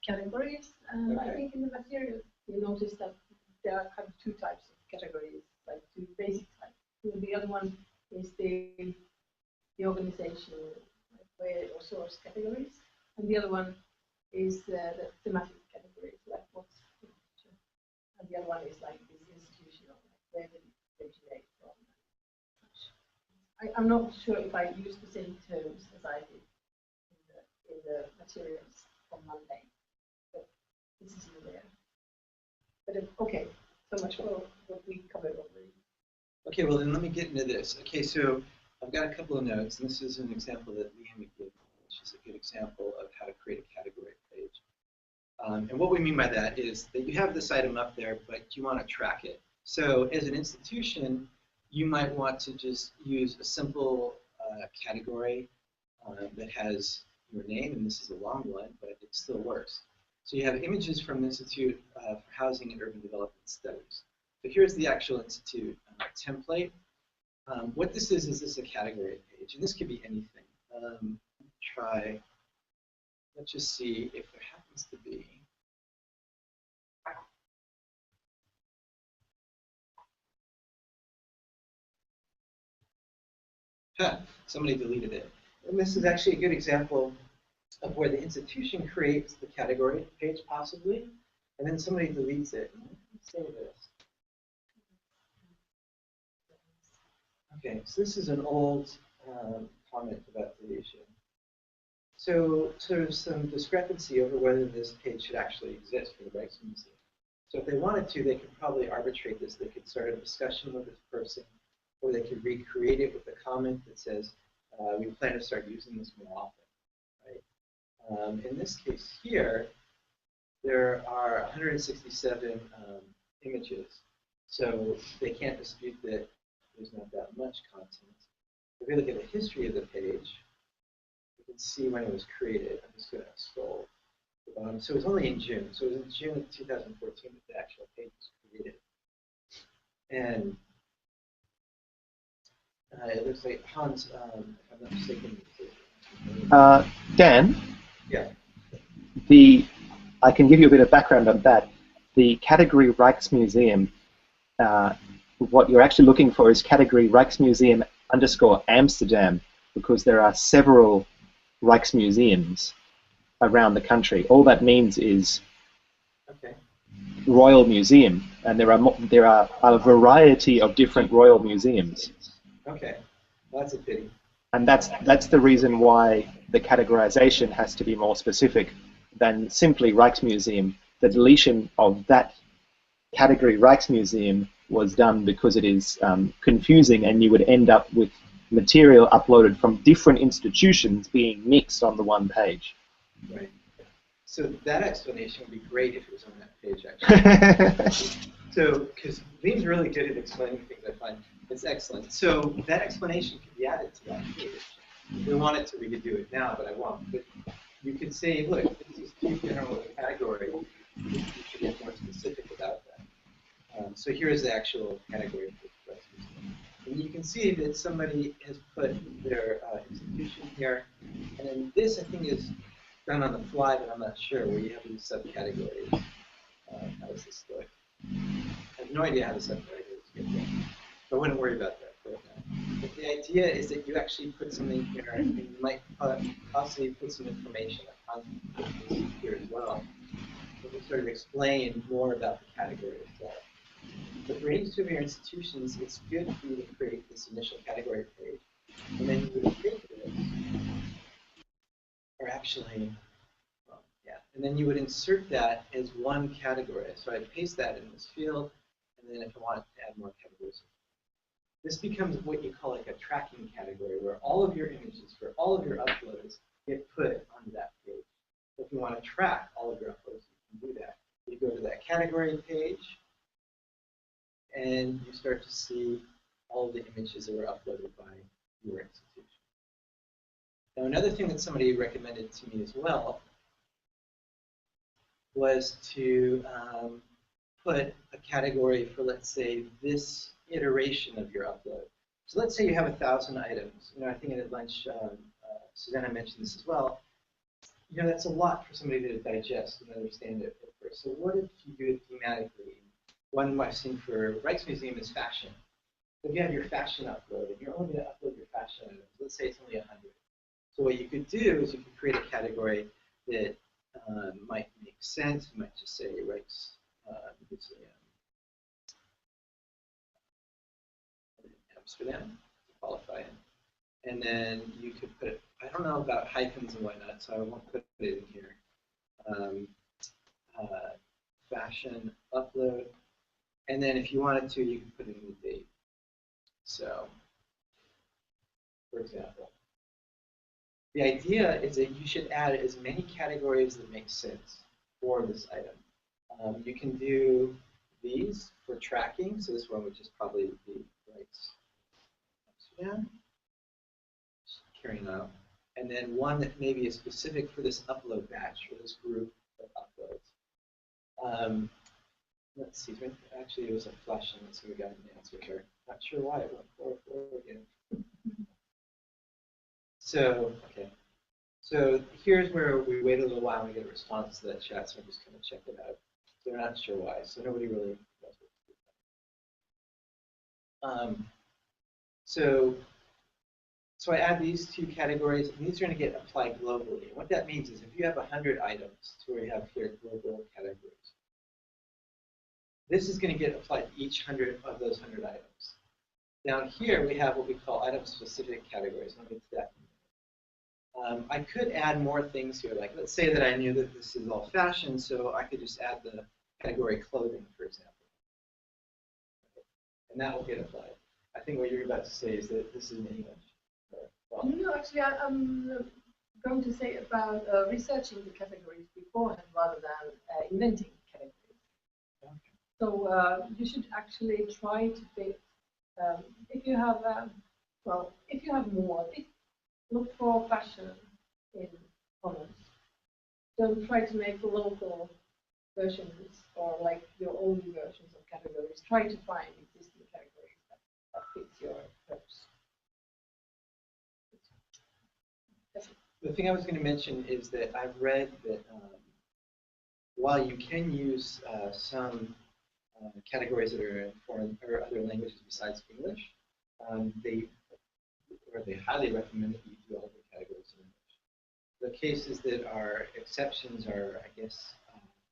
categories. Okay. I think in the material you noticed that there are kind of two types of categories, like two basic types. So the other one is the organizational way or source categories, and the other one is the thematic categories, like what's the picture. And the other one is like this institutional, like where did it originate from. I'm not sure if I use the same terms as I did in the materials from Monday, but this is in there. But okay, so much for what we covered already. Okay, well then let me get into this. Okay, so I've got a couple of notes, and this is an example that Liam gave, which is a good example of how to create a category page. And what we mean by that is that you have this item up there, but you want to track it. So as an institution, you might want to just use a simple category that has your name, and this is a long one, but it still works. So you have images from the Institute for Housing and Urban Development Studies. So here's the actual Institute template. What this is this a category page, and this could be anything. Let's just see if there happens to be. Somebody deleted it. And this is actually a good example of where the institution creates the category page, possibly, and then somebody deletes it. Let's save this. Okay, so this is an old comment about deletion. So there's some discrepancy over whether this page should actually exist for the Rijksmuseum. So if they wanted to, they could probably arbitrate this. They could start a discussion with this person, or they could recreate it with a comment that says, we plan to start using this more often, right? In this case here, there are 167 images, so they can't dispute that there's not that much content. If we look at the history of the page, you can see when it was created. I'm just going to scroll to the bottom. So it was only in June. So it was in June of 2014 that the actual page was created. And it looks like Hans, if I'm not mistaken. Dan? Yeah. I can give you a bit of background on that. The category Rijksmuseum, what you're actually looking for is category Rijksmuseum _ Amsterdam, because there are several Rijksmuseums around the country. All that means is Royal Museum, and there are a variety of different Royal Museums. Okay, well, that's a pity. And that's the reason why the categorization has to be more specific than simply Rijksmuseum. The deletion of that category Rijksmuseum was done because it is confusing, and you would end up with material uploaded from different institutions being mixed on the one page. Right. So that explanation would be great if it was on that page, actually. So, because Liam's really good at explaining things, I find. It's excellent. So that explanation can be added to that page. If we wanted to, we could do it now, but I won't. But you could say, look, this is too general a category. You should get more specific about that. So here's the actual category. And you can see that somebody has put their institution here. And then this, I think, is done on the fly, but I'm not sure, where you have these subcategories. How does this look? I have no idea how the subcategories get there. So I wouldn't worry about that right now. But the idea is that you actually put something here, and you might possibly put some information here as well. So we sort of explain more about the category itself. But for each of your institutions, it's good for you to create this initial category page. And then you would create this. Or actually, well, yeah, And then you would insert that as one category. So I'd paste that in this field, and then if I wanted to add more categories, this becomes what you call like a tracking category, where all of your images for all of your uploads get put onto that page. If you want to track all of your uploads, you can do that. You go to that category page, and you start to see all of the images that were uploaded by your institution. Now, another thing that somebody recommended to me as well was to put a category for, let's say, this iteration of your upload. So let's say you have 1,000 items. You know, I think at lunch, Susanna mentioned this as well. You know, that's a lot for somebody to digest and understand it at first. So what if you do it thematically? One I've seen for Rijksmuseum is fashion. So if you have your fashion upload, and you're only going to upload your fashion items, let's say it's only 100. So what you could do is you could create a category that might make sense. You might just say Rijksmuseum Amsterdam to qualify it. And then you could put, I don't know about hyphens and whatnot, so I won't put it in here. Fashion upload. And then if you wanted to, you could put in the date. So, for example, the idea is that you should add as many categories that make sense for this item. You can do these for tracking. So this one would just probably be Amsterdam, carrying out. And then one that maybe is specific for this upload batch or this group of uploads. Let's see, actually it was a flash on, so we got an answer here. Not sure why it went 4 again. So, okay. So here's where we wait a little while and we get a response to that chat, so I'm just going to check it out. So they're not sure why, so nobody really knows what to do. So I add these two categories, and these are going to get applied globally. And what that means is if you have 100 items, to where you have here global categories, this is going to get applied to each 100 of those 100 items. Down here, we have what we call item-specific categories. I'll get to that in a minute. I could add more things here. Like, let's say that I knew that this is all fashion, so I could just add the category clothing, for example. And that will get applied. I think what you're about to say is that this is an English. Well, no, actually, I'm going to say about researching the categories beforehand rather than inventing categories. okay. So you should actually try to pick, if you have, if you have more, look for fashion in Commons. Don't try to make local versions or like your own versions of categories. Try to find existing categories that fits your purpose. The thing I was going to mention is that I've read that while you can use some categories that are in foreign or other languages besides English, they highly recommend that you do all the categories in English. The cases that are exceptions are, I guess,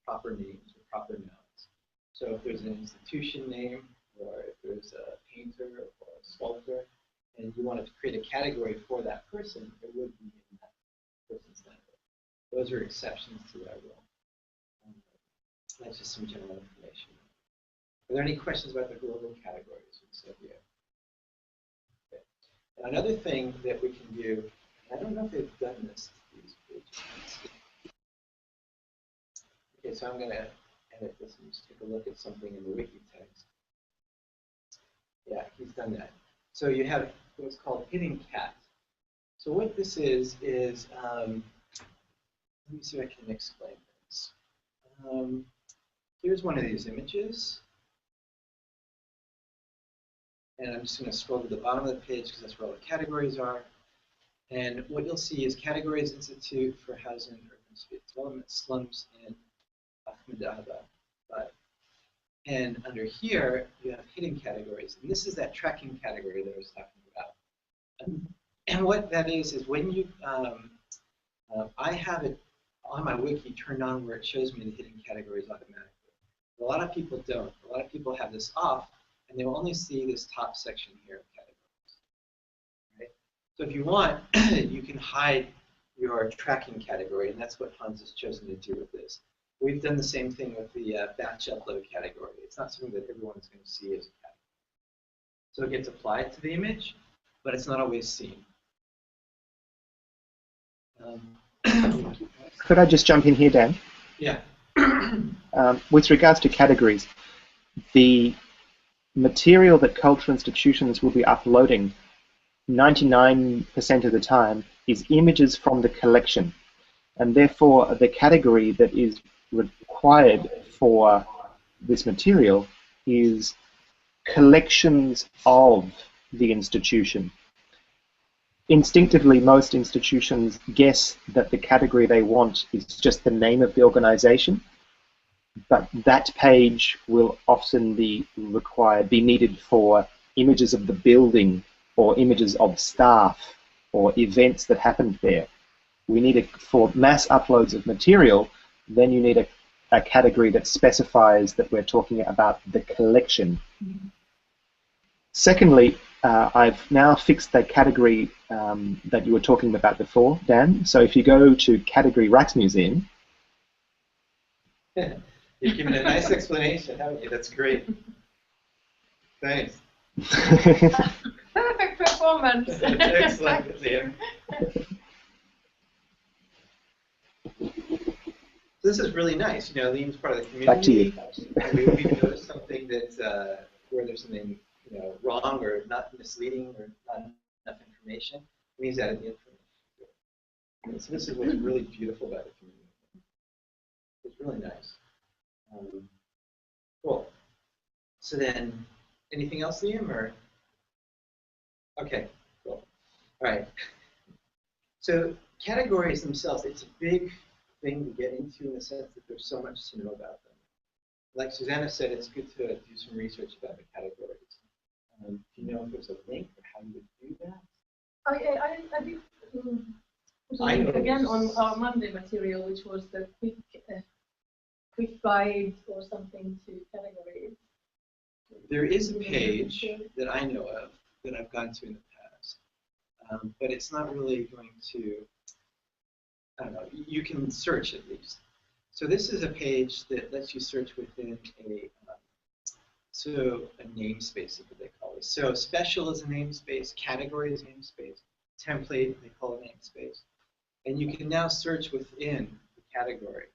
proper names or proper nouns. So if there's an institution name, or if there's a painter or a sculptor, and you wanted to create a category for that person, it would be in that person's language. Those are exceptions to that rule. That's just some general information. Are there any questions about the global categories? Okay. And another thing that we can do, I don't know if they've done this, these pages. Okay, so I'm going to edit this and just take a look at something in the wiki text. Yeah, he's done that. So you have what's called hidden cat. So what this is let me see if I can explain this. Here's one of these images. And I'm just going to scroll to the bottom of the page because that's where all the categories are. And what you'll see is Categories Institute for Housing and Urban Development, Slums in Ahmedabad. And under here, you have hidden categories. And this is that tracking category that I was talking about. And what that is when you, I have it on my wiki turned on where it shows me the hidden categories automatically. A lot of people don't. A lot of people have this off, and they will only see this top section here of categories. Right? So if you want, you can hide your tracking category, and that's what Hans has chosen to do with this. We've done the same thing with the batch upload category. It's not something that everyone's going to see as a category. So it gets applied to the image, but it's not always seen. Could I just jump in here, Dan? Yeah. With regards to categories, the material that cultural institutions will be uploading 99% of the time is images from the collection, and therefore the category that is required for this material is collections of the institution. Instinctively, most institutions guess that the category they want is just the name of the organization, but that page will often be needed for images of the building or images of staff or events that happened there. We need for mass uploads of material, then you need a category that specifies that we're talking about the collection. Mm-hmm. Secondly, I've now fixed the category that you were talking about before, Dan. So if you go to category Rijksmuseum. You've given a nice explanation, haven't you? That's great. Thanks. Perfect performance. Excellent, Liam. This is really nice. You know, Liam's part of the community. Back to you. We've noticed something that where there's something wrong or not misleading or not enough information. And he's added the information. So this is what's really beautiful about the community. It's really nice. Cool. So then, anything else, Liam, or? Okay, cool. All right. So categories themselves, it's a big thing to get into in the sense that there's so much to know about them. Like Susanna said, it's good to do some research about the categories. Do you know if there's a link or how you would do that? I did put a link again on our Monday material, which was the quick guide or something to categories. There is a page that I know of that I've gone to in the past, but it's not really going to, I don't know, you can search at least. So this is a page that lets you search within a namespace is what they call it. So special is a namespace, category is a namespace, template they call a namespace. And you can now search within the category.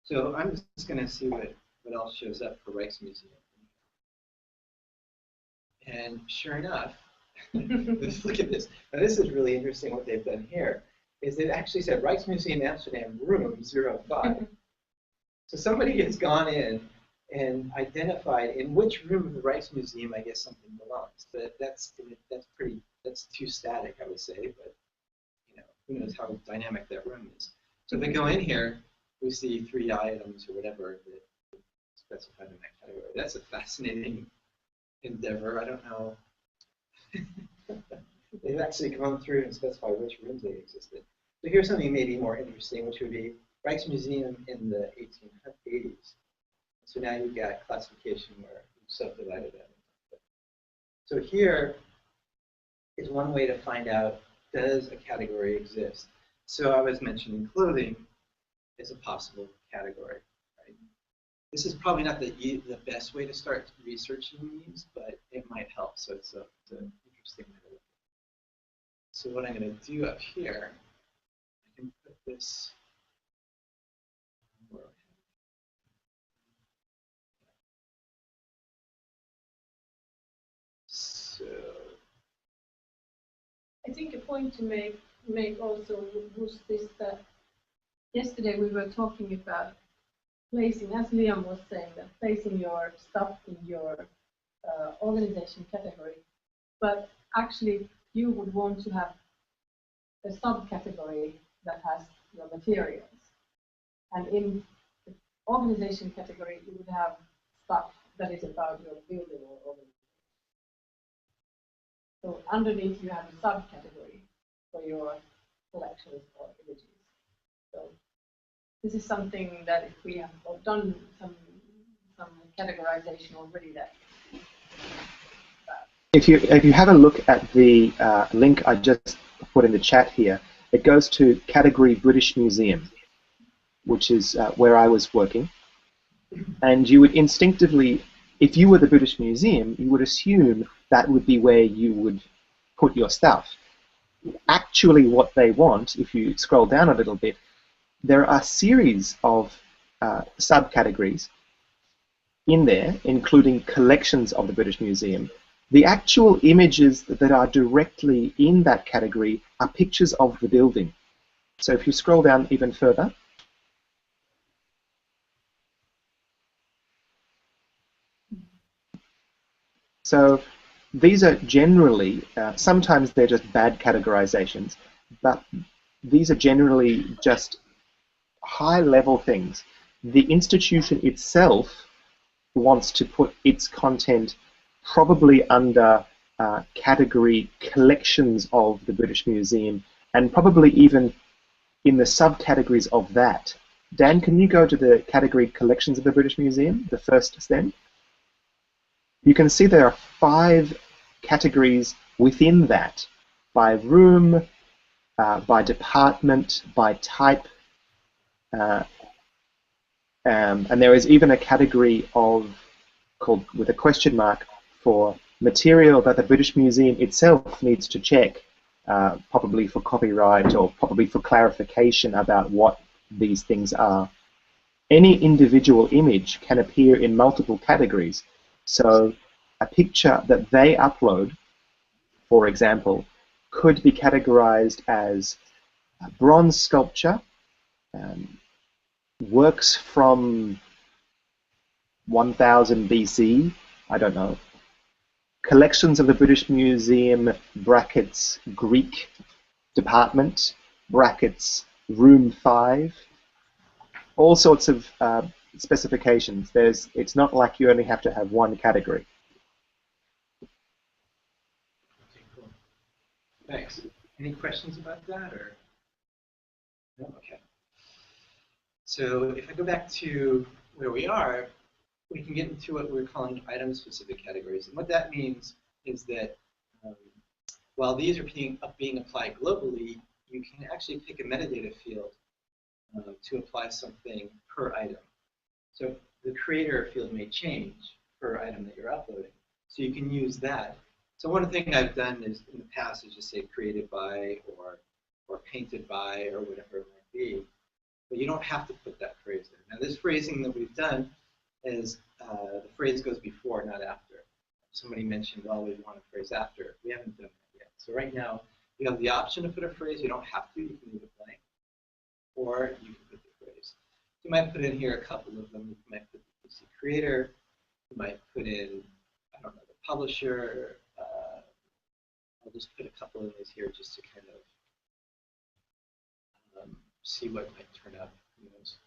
So I'm just going to see what else shows up for Rijksmuseum. And sure enough, look at this. Now this is really interesting what they've done here, is it actually said Rijksmuseum Amsterdam room 05. So somebody has gone in and identified in which room of the Rijksmuseum I guess something belongs. But that's too static, I would say, but who knows how dynamic that room is. So if they go in here, we see 3 items or whatever that specified in that category. That's a fascinating endeavor. I don't know. They've actually gone through and specified which rooms they existed. So here's something maybe more interesting, which would be Rijksmuseum in the 1880s. So now you've got classification where you've subdivided that. So here is one way to find out, does a category exist? So I was mentioning clothing is a possible category. Right? This is probably not the best way to start researching these, but it might help. So it's an interesting way to look at it. So what I'm going to do up here, I can put this. So I think a point to make also was this that yesterday we were talking about placing, as Liam was saying, that placing your stuff in your organization category, but actually you would want to have a subcategory that has your materials, and in the organization category you would have stuff that is about your building or organization. So underneath you have a subcategory for your collections or images. So this is something that if we have done some categorization already, that. If you have a look at the link I just put in the chat here, it goes to category British Museum, which is where I was working. And you would instinctively, if you were the British Museum, you would assume that would be where you would put your stuff. Actually, what they want, if you scroll down a little bit, there are a series of subcategories in there, including collections of the British Museum. The actual images that are directly in that category are pictures of the building. So if you scroll down even further, so these are generally, sometimes they're just bad categorizations, but these are generally just high-level things. The institution itself wants to put its content probably under category collections of the British Museum, and probably even in the subcategories of that. Dan, can you go to the category collections of the British Museum, the first stem? You can see there are 5 categories within that, by room, by department, by type, and there is even a category called with a question mark for material that the British Museum itself needs to check, probably for copyright or probably for clarification about what these things are. Any individual image can appear in multiple categories. So a picture that they upload, for example, could be categorized as bronze sculpture, works from 1000 BC, I don't know, collections of the British Museum, brackets, Greek department, brackets, room 5, all sorts of specifications. It's not like you only have to have one category. Okay, cool. Thanks. Any questions about that, or? No? Okay. So if I go back to where we are, we can get into what we're calling item-specific categories. And what that means is that while these are being applied globally, you can actually pick a metadata field to apply something per item. So the creator field may change per item that you're uploading. So you can use that. So one thing I've done is in the past is just say created by or painted by or whatever it might be. But you don't have to put that phrase there. Now this phrasing that we've done is the phrase goes before, not after. Somebody mentioned, well, we want a phrase after. We haven't done that yet. So right now, you have the option to put a phrase. You don't have to. You can leave it blank. Or you can put the phrase. You might put in here a couple of them. You might put the PC creator. You might put in, I don't know, the publisher. I'll just put a couple of these here just to kind of see what might turn up. Who knows?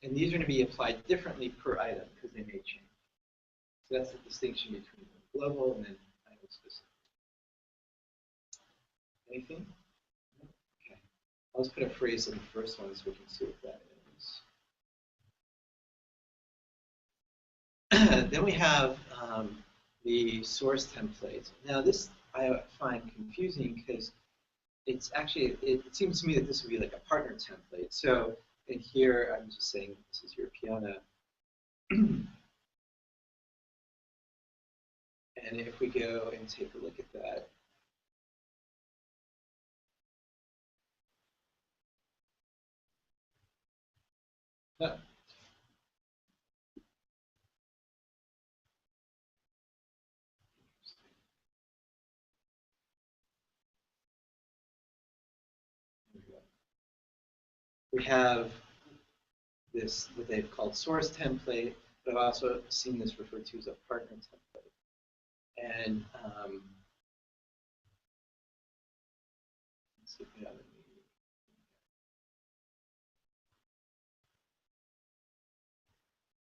And these are going to be applied differently per item because they may change. So that's the distinction between global and then item specific. Anything? Okay. I'll just put a phrase in the first one so we can see what that is. Then we have the source template. Now this I find confusing because it's actually, it seems to me that this would be like a partner template. So in here, I'm just saying this is Europeana. And if we go and take a look at that, we have this, what they've called source template, but I've also seen this referred to as a partner template. And let's see if we have any.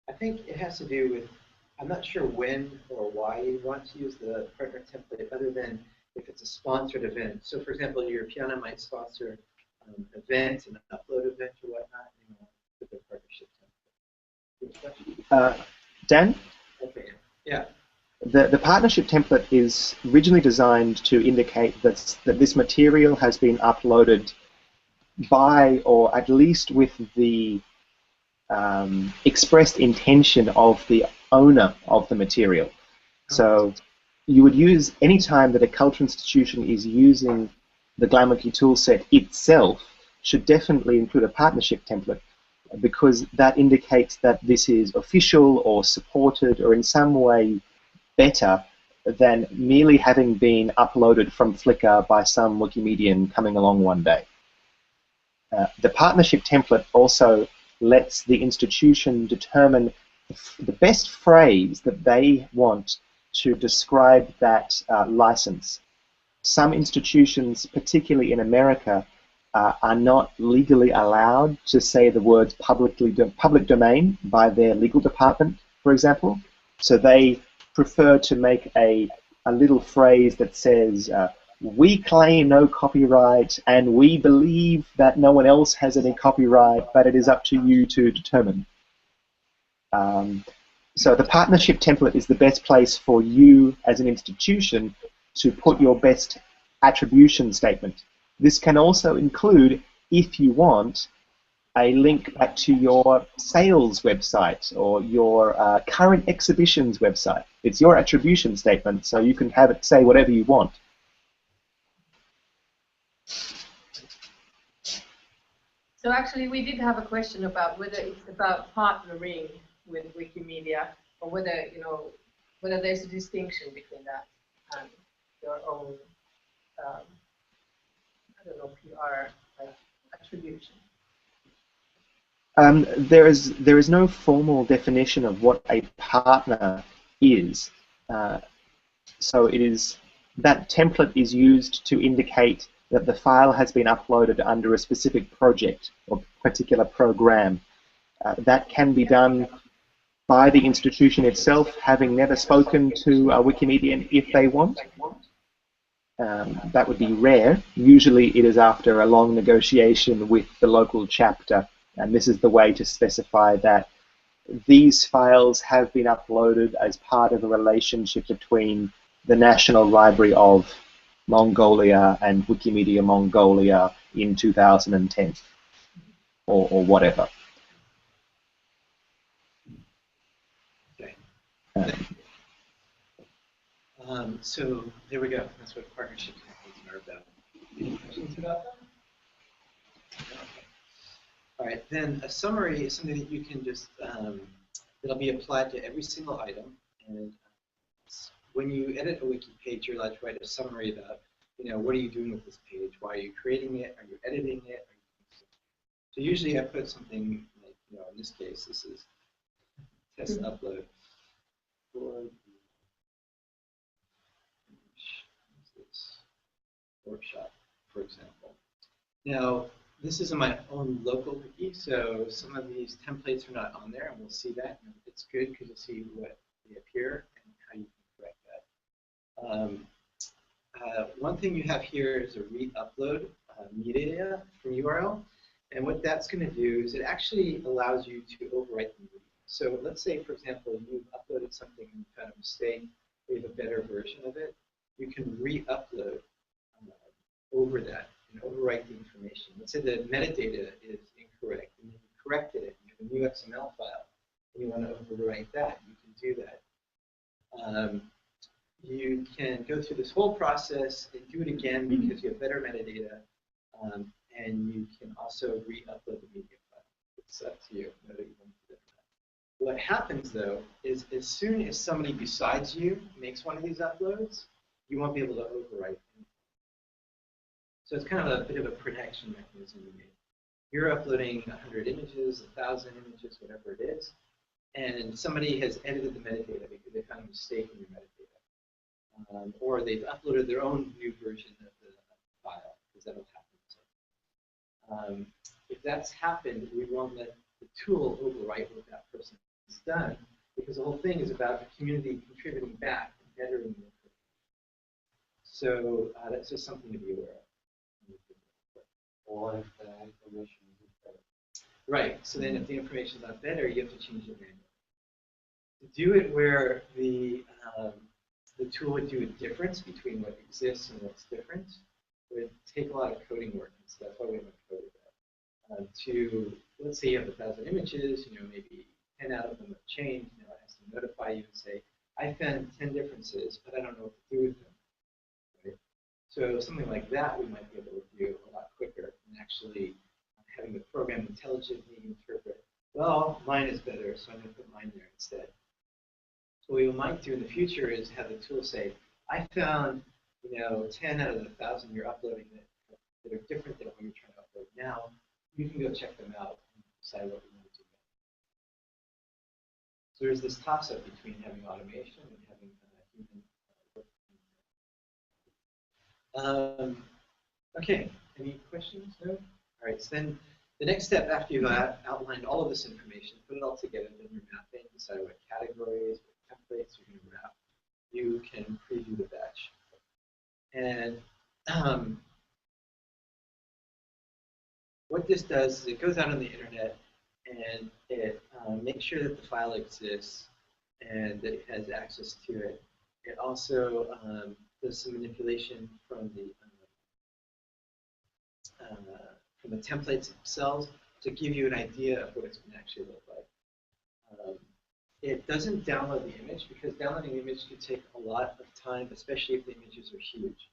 I think it has to do with, I'm not sure when or why you want to use the partner template other than if it's a sponsored event. So for example, Europeana might sponsor an event, an upload event or whatnot, and put their partnership template. Dan? Okay, yeah. The partnership template is originally designed to indicate that this material has been uploaded by, or at least with the expressed intention of the owner of the material. So you would use, any time that a cultural institution is using the GLAMWIKI toolset itself, should definitely include a partnership template, because that indicates that this is official or supported or in some way better than merely having been uploaded from Flickr by some Wikimedian coming along one day. The partnership template also lets the institution determine the best phrase that they want to describe that license. Some institutions, particularly in America, are not legally allowed to say the words public domain by their legal department, for example. So they prefer to make a little phrase that says, we claim no copyright and we believe that no one else has any copyright, but it is up to you to determine. So the partnership template is the best place for you as an institution to put your best attribution statement. This can also include, if you want, a link back to your sales website or your current exhibitions website. It's your attribution statement, so you can have it say whatever you want. So actually, we did have a question about whether it's about partnering with Wikimedia, or whether, you know, whether there's a distinction between that and your own, I don't know, PR like attribution. There is no formal definition of what a partner is. So it is, that template is used to indicate that the file has been uploaded under a specific project or particular program. That can be done by the institution itself, having never spoken to a Wikimedian if they want. That would be rare. Usually it is after a long negotiation with the local chapter, and this is the way to specify that these files have been uploaded as part of a relationship between the National Library of Mongolia and Wikimedia Mongolia in 2010, or whatever. Okay. So there we go. That's what partnership templates are about. Any questions about them? Okay. All right. Then a summary is something that you can just that'll be applied to every single item. And when you edit a wiki page, you're allowed to write a summary about, you know, what are you doing with this page? Why are you creating it? Are you editing it? So usually I put something like, you know, in this case, this is test upload for this workshop, for example. Now, this is in my own local wiki, so some of these templates are not on there, and we'll see that. And it's good because you'll see what they appear and how you can correct that. One thing you have here is a re-upload metadata from URL, and what that's going to do is it actually allows you to overwrite the media. So let's say, for example, you've uploaded something and you found a mistake, or you have a better version of it. You can re-upload over that and overwrite the information. Let's say the metadata is incorrect, and you corrected it. You have a new XML file, and you want to overwrite that. You can do that. You can go through this whole process and do it again because you have better metadata, and you can also re-upload the media file. It's up to you. What happens, though, is as soon as somebody besides you makes one of these uploads, you won't be able to overwrite it. So it's kind of a bit of a protection mechanism you make. You're uploading 100 images, 1,000 images, whatever it is, and somebody has edited the metadata because they found a mistake in your metadata. Or they've uploaded their own new version of the file, because that'll happen. If that's happened, we won't let the tool overwrite what that person has done, because the whole thing is about the community contributing back and bettering the information. So that's just something to be aware of. Or if the information is better. Right. So then if the information is not better, you have to change it manually. To do it where the the tool would do a difference between what exists and what's different. It would take a lot of coding work, and so that's why we haven't coded that. To, let's say you have 1,000 images, maybe 10 out of them have changed, it has to notify you and say, I found 10 differences, but I don't know what to do with them. Right? So something like that we might be able to do a lot quicker than actually having the program intelligently interpret, well, mine is better, so I'm going to put mine there instead. So what we might do in the future is have the tool say, I found 10 out of the 1,000 you're uploading that are different than what you're trying to upload now. You can go check them out and decide what you want to do. So there's this toss-up between having automation and having human work. Okay, any questions? No? All right, so then the next step after you've outlined all of this information, put it all together, then you're mapping, decide what categories, what templates you're going to wrap. You can preview the batch. And what this does is it goes out on the internet and it makes sure that the file exists and that it has access to it. It also does some manipulation from the templates themselves to give you an idea of what it's going to actually look like. It doesn't download the image because downloading the image can take a lot of time, especially if the images are huge.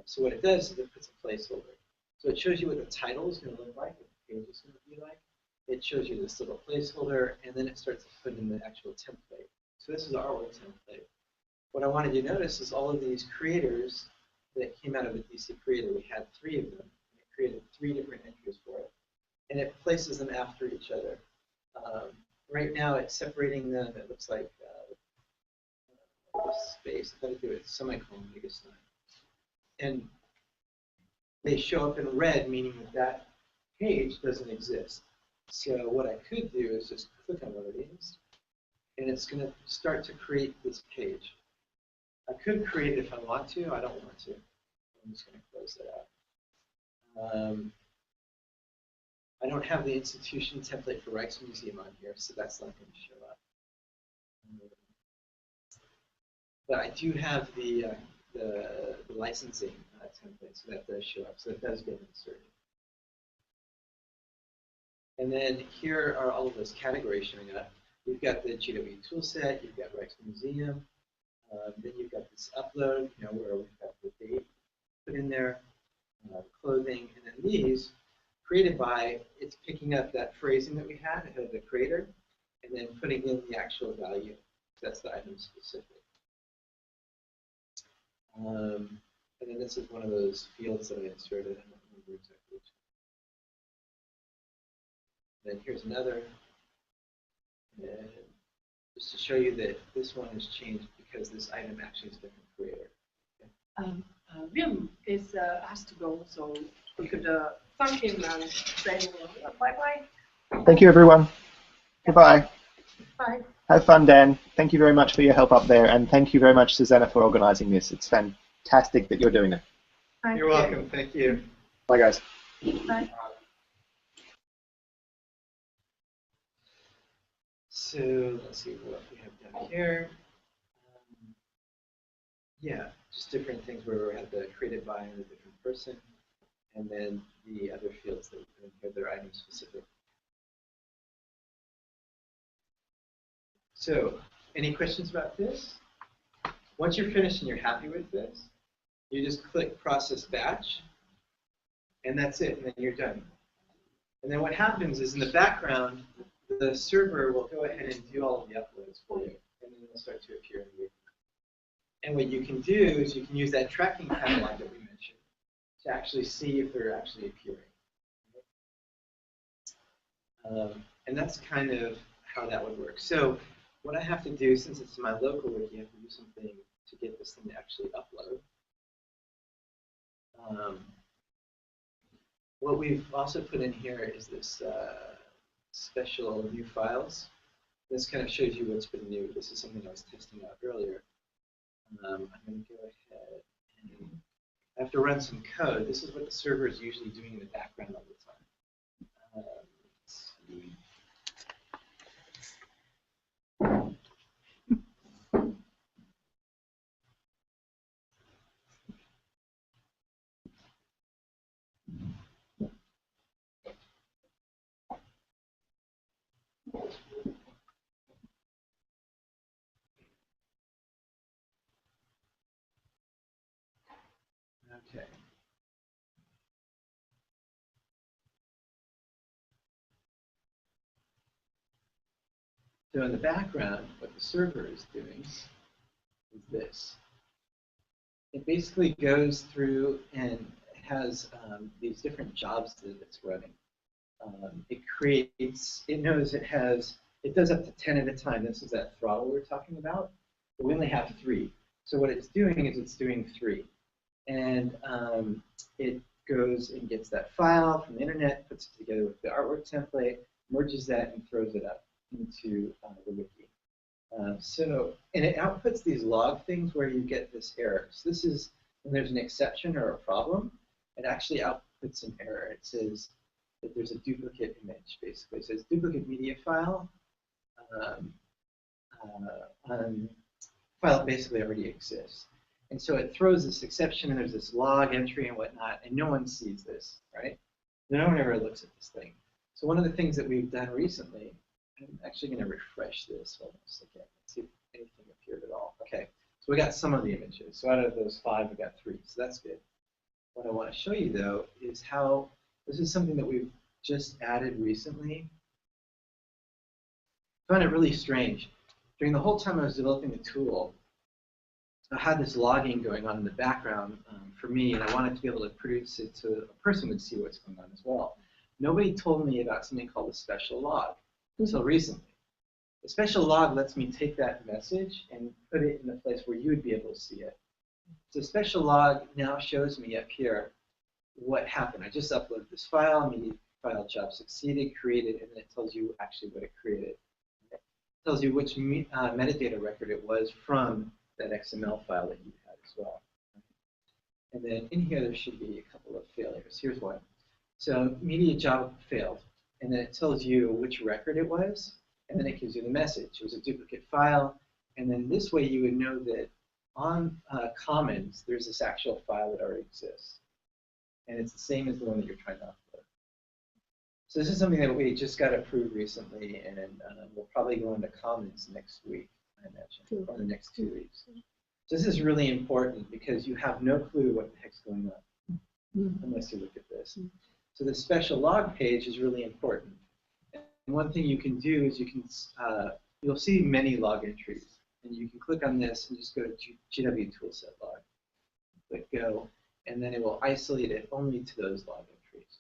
So what it does is it puts a placeholder. So it shows you what the title is going to look like, what the page is going to be like. It shows you this little placeholder, and then it starts to put in the actual template. So this is our old template. What I wanted you to notice is all of these creators that came out of the DC Creator. We had 3 of them. And it created 3 different entries for it. And it places them after each other. Right now, it's separating them. It looks like space. I've got to do it semicolon biggest time. And they show up in red, meaning that that page doesn't exist. So what I could do is just click on one of these, and it's going to start to create this page. I could create it if I want to. I don't want to. I'm just going to close that out. I don't have the institution template for Rijksmuseum on here, so that's not going to show up. But I do have the licensing template, so that does show up. So it does get inserted. And then here are all of those categories showing up. You've got the GWToolset, you've got Rijksmuseum, then you've got this upload, where we've got the date put in there, clothing, and then these created by, it's picking up that phrasing that we had ahead of the creator, and then putting in the actual value. That's the item specific. And then this is one of those fields that I inserted. I don't remember exactly which. Then here's another. And just to show you that this one has changed because this item actually is a different creator. Okay. Wim has to go, so we could thank him and say bye-bye. Thank you, everyone. Goodbye. Bye. Have fun, Dan. Thank you very much for your help up there, and thank you very much, Susanna, for organizing this. It's fantastic that you're doing it. You're welcome. Thank you. Bye, guys. Bye. So let's see what we have down here. Yeah, just different things where we have the created by and a different person, and then the other fields that we put in here that are item specific. So, any questions about this? Once you're finished and you're happy with this, you just click Process Batch, and that's it, and then you're done. And then what happens is in the background, the server will go ahead and do all of the uploads for you, and then they'll start to appear in the wiki. And what you can do is you can use that tracking catalog that we mentioned to actually see if they're actually appearing. And that's kind of how that would work. So what I have to do, since it's my local wiki, I have to do something to get this thing to actually upload. What we've also put in here is this special new files. This kind of shows you what's been new. This is something I was testing out earlier. I'm going to go ahead and I have to run some code. This is what the server is usually doing in the background all the time. Let's see. Okay. So in the background, what the server is doing is this. It basically goes through and has these different jobs that it's running. It knows it does up to 10 at a time. This is that throttle we were talking about. But we only have 3. So what it's doing is it's doing 3. And it goes and gets that file from the internet, puts it together with the artwork template, merges that, and throws it up into the wiki. And it outputs these log things where you get this error. So this is when there's an exception or a problem, it actually outputs an error. It says that there's a duplicate image, basically. It says duplicate media file. File basically already exists. And so it throws this exception, and there's this log entry and whatnot, and no one sees this, right? No one ever looks at this thing. So one of the things that we've done recently, I'm actually going to refresh this. Hold on a second. Let's see if anything appeared at all. Okay, so we got some of the images. So out of those 5, we got 3. So that's good. What I want to show you, though, is how this is something that we've just added recently. I found it really strange. During the whole time I was developing the tool, I had this logging going on in the background for me, and I wanted to be able to produce it so a person would see what's going on as well. Nobody told me about something called a special log until recently. The special log lets me take that message and put it in the place where you would be able to see it. So special log now shows me up here what happened. I just uploaded this file, media file job succeeded, created, and then it tells you actually what it created. It tells you which metadata record it was from that XML file that you had as well. And then in here there should be a couple of failures. Here's one. So media job failed, and then it tells you which record it was, and then it gives you the message. It was a duplicate file, and then this way you would know that on Commons there's this actual file that already exists, and it's the same as the one that you're trying to upload. So this is something that we just got approved recently, and we'll probably go into Commons next week, I imagine, or the next 2 weeks. So this is really important because you have no clue what the heck's going on unless you look at this. So the special log page is really important. And one thing you can do is you'll see many log entries, and you can click on this and just go to GWToolset log. Click go, and then it will isolate it only to those log entries.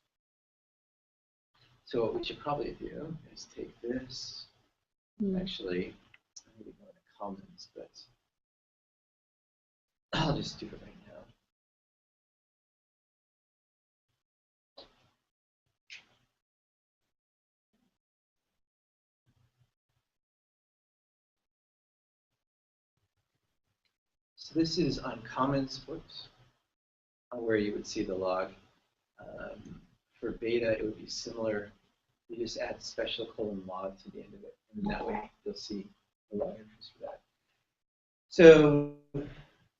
So what we should probably do is take this. Actually, I need to go into Commons, but I'll just do it right now. So this is on Commons, where you would see the log. For beta, it would be similar. You just add special :log to the end of it, and that way you'll see the log entries for that. So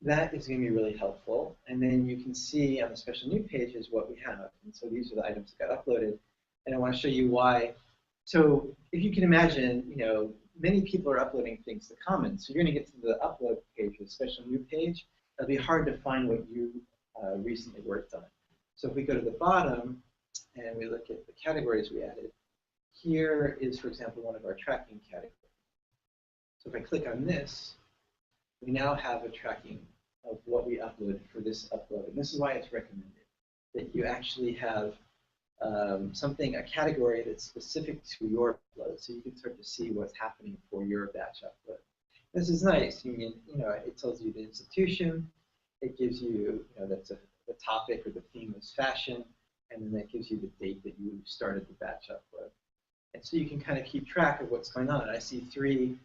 that is going to be really helpful. And then you can see on the special new pages what we have. And so these are the items that got uploaded. And I want to show you why. So if you can imagine, many people are uploading things to Commons. So you're going to get to the upload page, the special new page. It'll be hard to find what you recently worked on. So if we go to the bottom and we look at the categories we added, here is, for example, one of our tracking categories. So if I click on this, we now have a tracking of what we uploaded for this upload. And this is why it's recommended, that you actually have a category that's specific to your upload, so you can start to see what's happening for your batch upload. This is nice. It tells you the institution. It gives you, that's the topic or the theme is fashion, and then that gives you the date that you started the batch upload. And so you can kind of keep track of what's going on. I see 3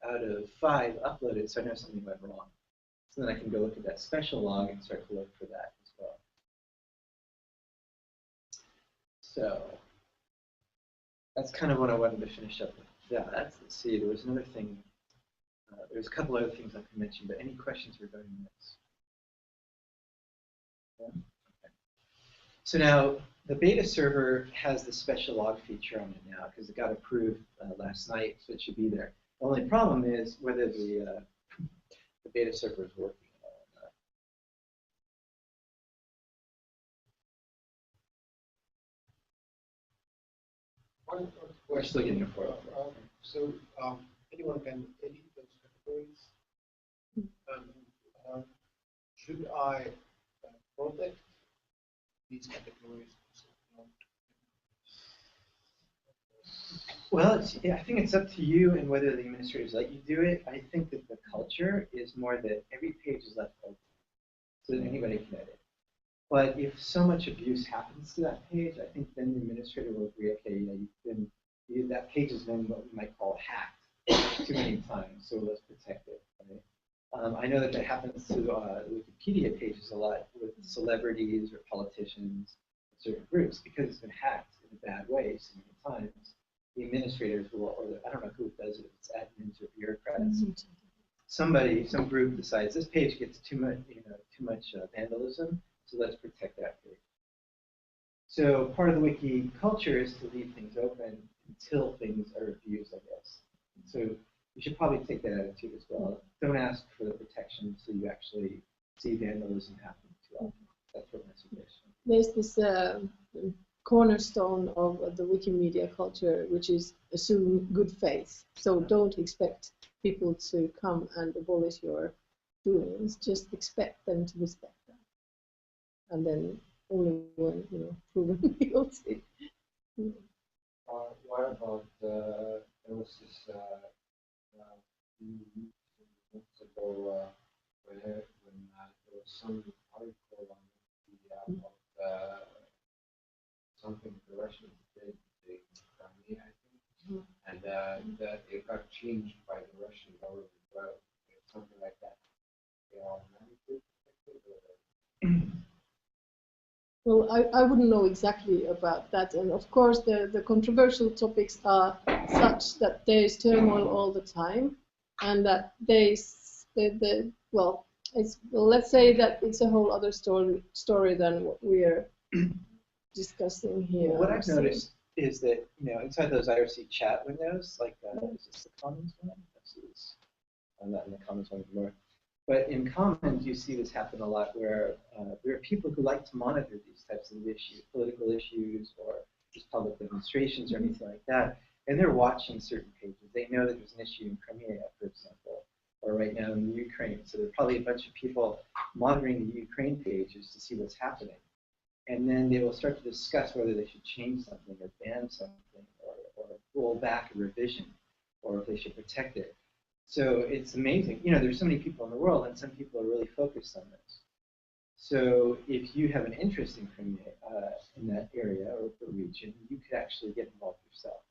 out of 5 uploaded, so I know something went wrong. So then I can go look at that special log and start to look for that as well. So that's kind of what I wanted to finish up with that. Let's see, there was another thing. There's a couple other things I could mention, but any questions regarding this? Yeah? Okay. So now the beta server has the special log feature on it now because it got approved last night, so it should be there. The only problem is whether the beta server is working at all or not. We're still getting a fourth. So anyone can edit those categories. Should I protect these categories? Well, I think it's up to you and whether the administrators let you do it. I think that the culture is more that every page is left open so that anybody can edit. But if so much abuse happens to that page, I think then the administrator will agree, okay, that page has been what we might call hacked too many times, so let's protect it. Right? I know that happens to Wikipedia pages a lot with celebrities or politicians, certain groups, because it's been hacked in a bad way so many times. The administrators will, or I don't know who does it, it's admins or bureaucrats. Some group decides this page gets too much vandalism, so let's protect that page. So part of the wiki culture is to leave things open until things are abused, I guess. So you should probably take that attitude as well. Don't ask for the protection until you actually see vandalism happen too often. That's what my suggestion. There's this cornerstone of the Wikimedia culture, which is assume good faith. So don't expect people to come and abolish your doings. Just expect them to respect them, and then only when proven guilty. What about there was this months ago when there was some article on Wikipedia about something the Russians did in Crimea, I think, and that it got changed by the Russian government, something like that. Well, I wouldn't know exactly about that, and of course the controversial topics are such that there is turmoil all the time, and that let's say that it's a whole other story than what we are discussing here. Well, what I've noticed is that inside those IRC chat windows, like is this the Commons one? I'm not in the Commons one anymore. But in Commons, you see this happen a lot, where there are people who like to monitor these types of issues, political issues, or just public demonstrations, or anything like that, and they're watching certain pages. They know that there's an issue in Crimea, for example, or right now in the Ukraine. So there are probably a bunch of people monitoring the Ukraine pages to see what's happening. And then they will start to discuss whether they should change something or ban something or roll back a revision, or if they should protect it. So it's amazing. There's so many people in the world, and some people are really focused on this. So if you have an interest in Crimea, in that area or the region, you could actually get involved yourself.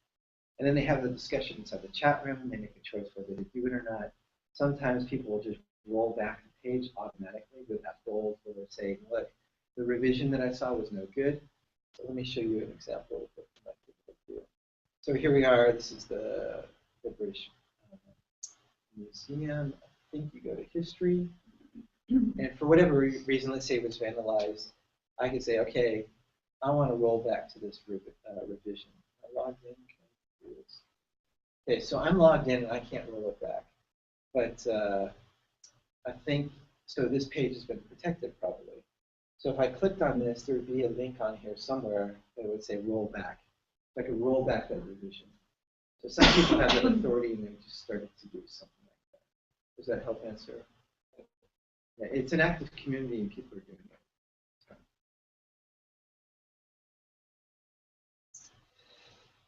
And then they have the discussion inside the chat room, and they make a choice whether to do it or not. Sometimes people will just roll back the page automatically with that bold, where they're saying, look, the revision that I saw was no good. So let me show you an example of what you might be able to do. So here we are. This is the British Museum. I think you go to history. And for whatever reason, let's say it was vandalized, I could say, okay, I want to roll back to this revision. I logged in. Can I do this? Okay, so I'm logged in, and I can't roll it back. But I think, so this page has been protected probably. So if I clicked on this, there would be a link on here somewhere that would say roll back. I could roll back that revision. So some people have that authority, and they just started to do something like that. Does that help answer? Yeah, it's an active community, and people are doing it.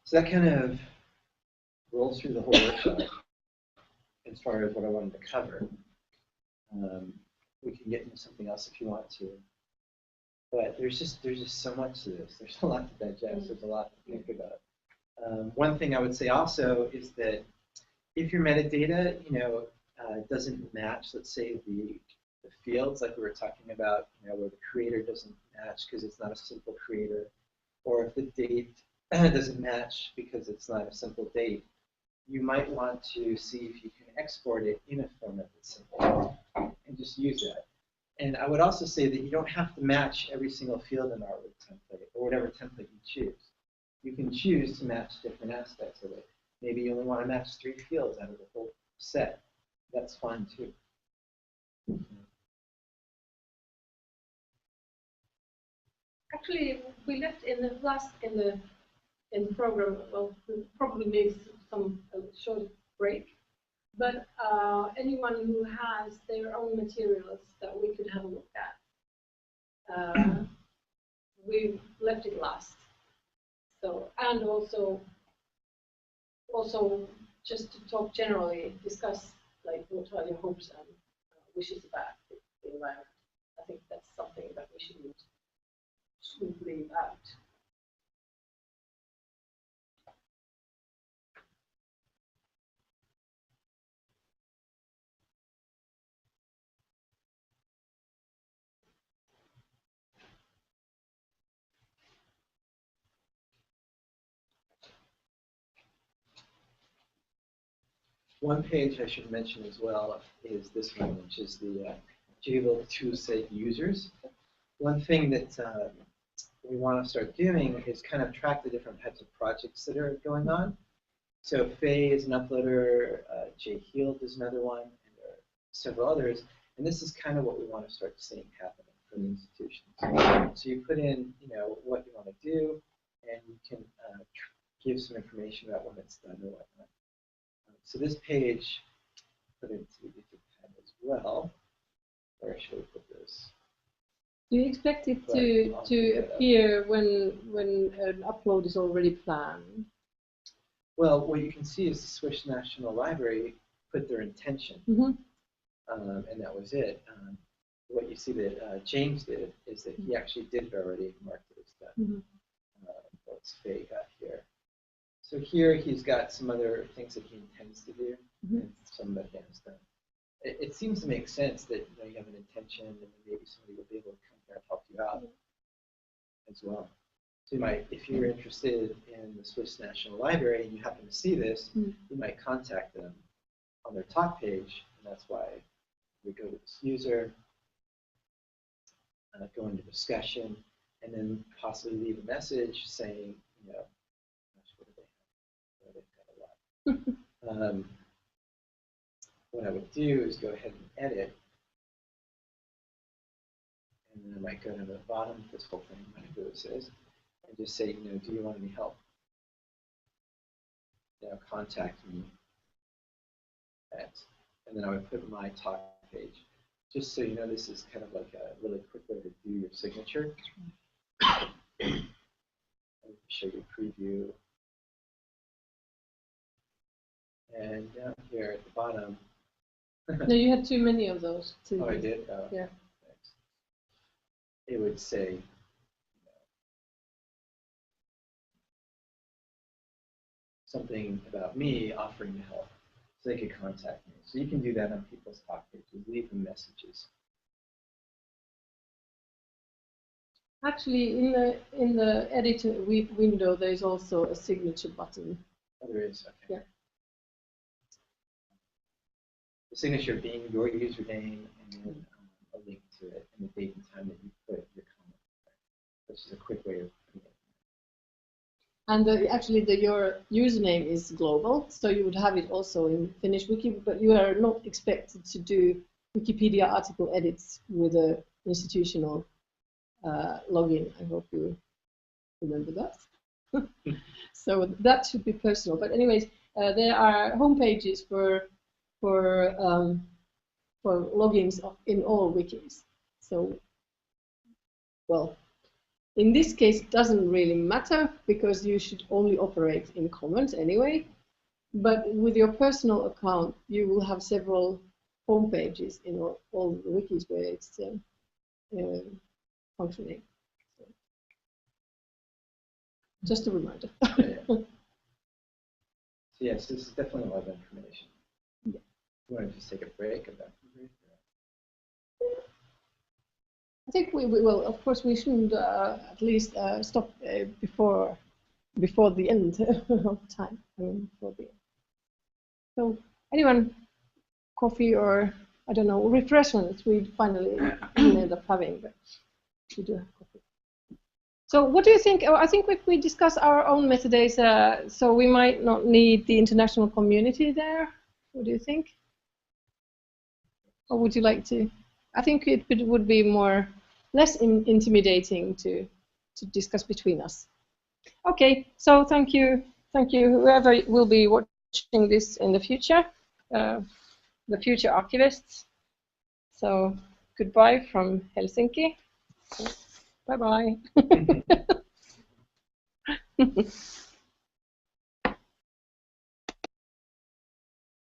So that kind of rolls through the whole workshop as far as what I wanted to cover. We can get into something else if you want to. But there's just so much to this. There's a lot to digest. There's a lot to think about. One thing I would say also is that if your metadata, doesn't match, let's say the fields like we were talking about, where the creator doesn't match because it's not a simple creator, or if the date doesn't match because it's not a simple date, you might want to see if you can export it in a format that's simple and just use that. And I would also say that you don't have to match every single field in our template or whatever template you choose. You can choose to match different aspects of it. Maybe you only want to match 3 fields out of the whole set. That's fine too. Actually, we left in the in the program, well, probably needs some short break. But anyone who has their own materials that we could have a look at, we left it last. So, and also just to talk generally, discuss like what are your hopes and wishes about the environment. I think that's something that we shouldn't leave out. One page I should mention as well is this one, which is the GWToolset users. One thing that we want to start doing is kind of track the different types of projects that are going on. So Faye is an uploader, Jay Heald is another one, and there are several others. And this is kind of what we want to start seeing happening for the institutions. So you put in, what you want to do, and you can give some information about when it's done or whatnot. So this page, put into the pad as well. Where should we put this? Do you expect it to appear when an upload is already planned? Well, what you can see is the Swiss National Library put their intention, and that was it. What you see that James did is that he actually did it already, marked it as done. What's Faye got here? So here he's got some other things that he intends to do, and some that he has done. It seems to make sense that you have an intention, and maybe somebody will be able to come here and help you out as well. So you might, if you're interested in the Swiss National Library and you happen to see this, you might contact them on their talk page, and that's why we go to this user, go into discussion, and then possibly leave a message saying, what I would do is go ahead and edit, and then I might go to the bottom of this whole thing, like Lewis says, and just say, do you want any help? Contact me. And then I would put my talk page, just so you know this is kind of like a really quick way to do your signature. I'll show you a preview. And down here at the bottom. No, you had too many of those. Oh, I did? Oh, yeah. Thanks. It would say, something about me offering to help, so they could contact me. So you can do that on people's talk pages, leave them messages. Actually, in the editor window, there is also a signature button. Oh, there is. Okay. Yeah. The signature being your username and then a link to it and the date and time that you put your comment. This is a quick way of putting it. And actually, your username is global, so you would have it also in Finnish Wiki, but you are not expected to do Wikipedia article edits with an institutional login. I hope you remember that. So that should be personal. But anyways, there are home pages for logins in all wikis. So, well, in this case, it doesn't really matter because you should only operate in Commons anyway. But with your personal account, you will have several home pages in all the wikis where it's functioning. So, just a reminder. So yes, this is definitely a lot of information. Yeah. You want to just take a break about I think we will. Of course, we shouldn't at least stop before the end of time. I mean, before the end. So, anyone, coffee or I don't know, refreshments? We finally end up having, but we do have coffee. So, what do you think? I think if we discuss our own metadata, so we might not need the international community there. What do you think? Or would you like to? I think it would be less intimidating to discuss between us. Okay, so thank you, whoever will be watching this in the future, the future archivists. So goodbye from Helsinki. Bye bye.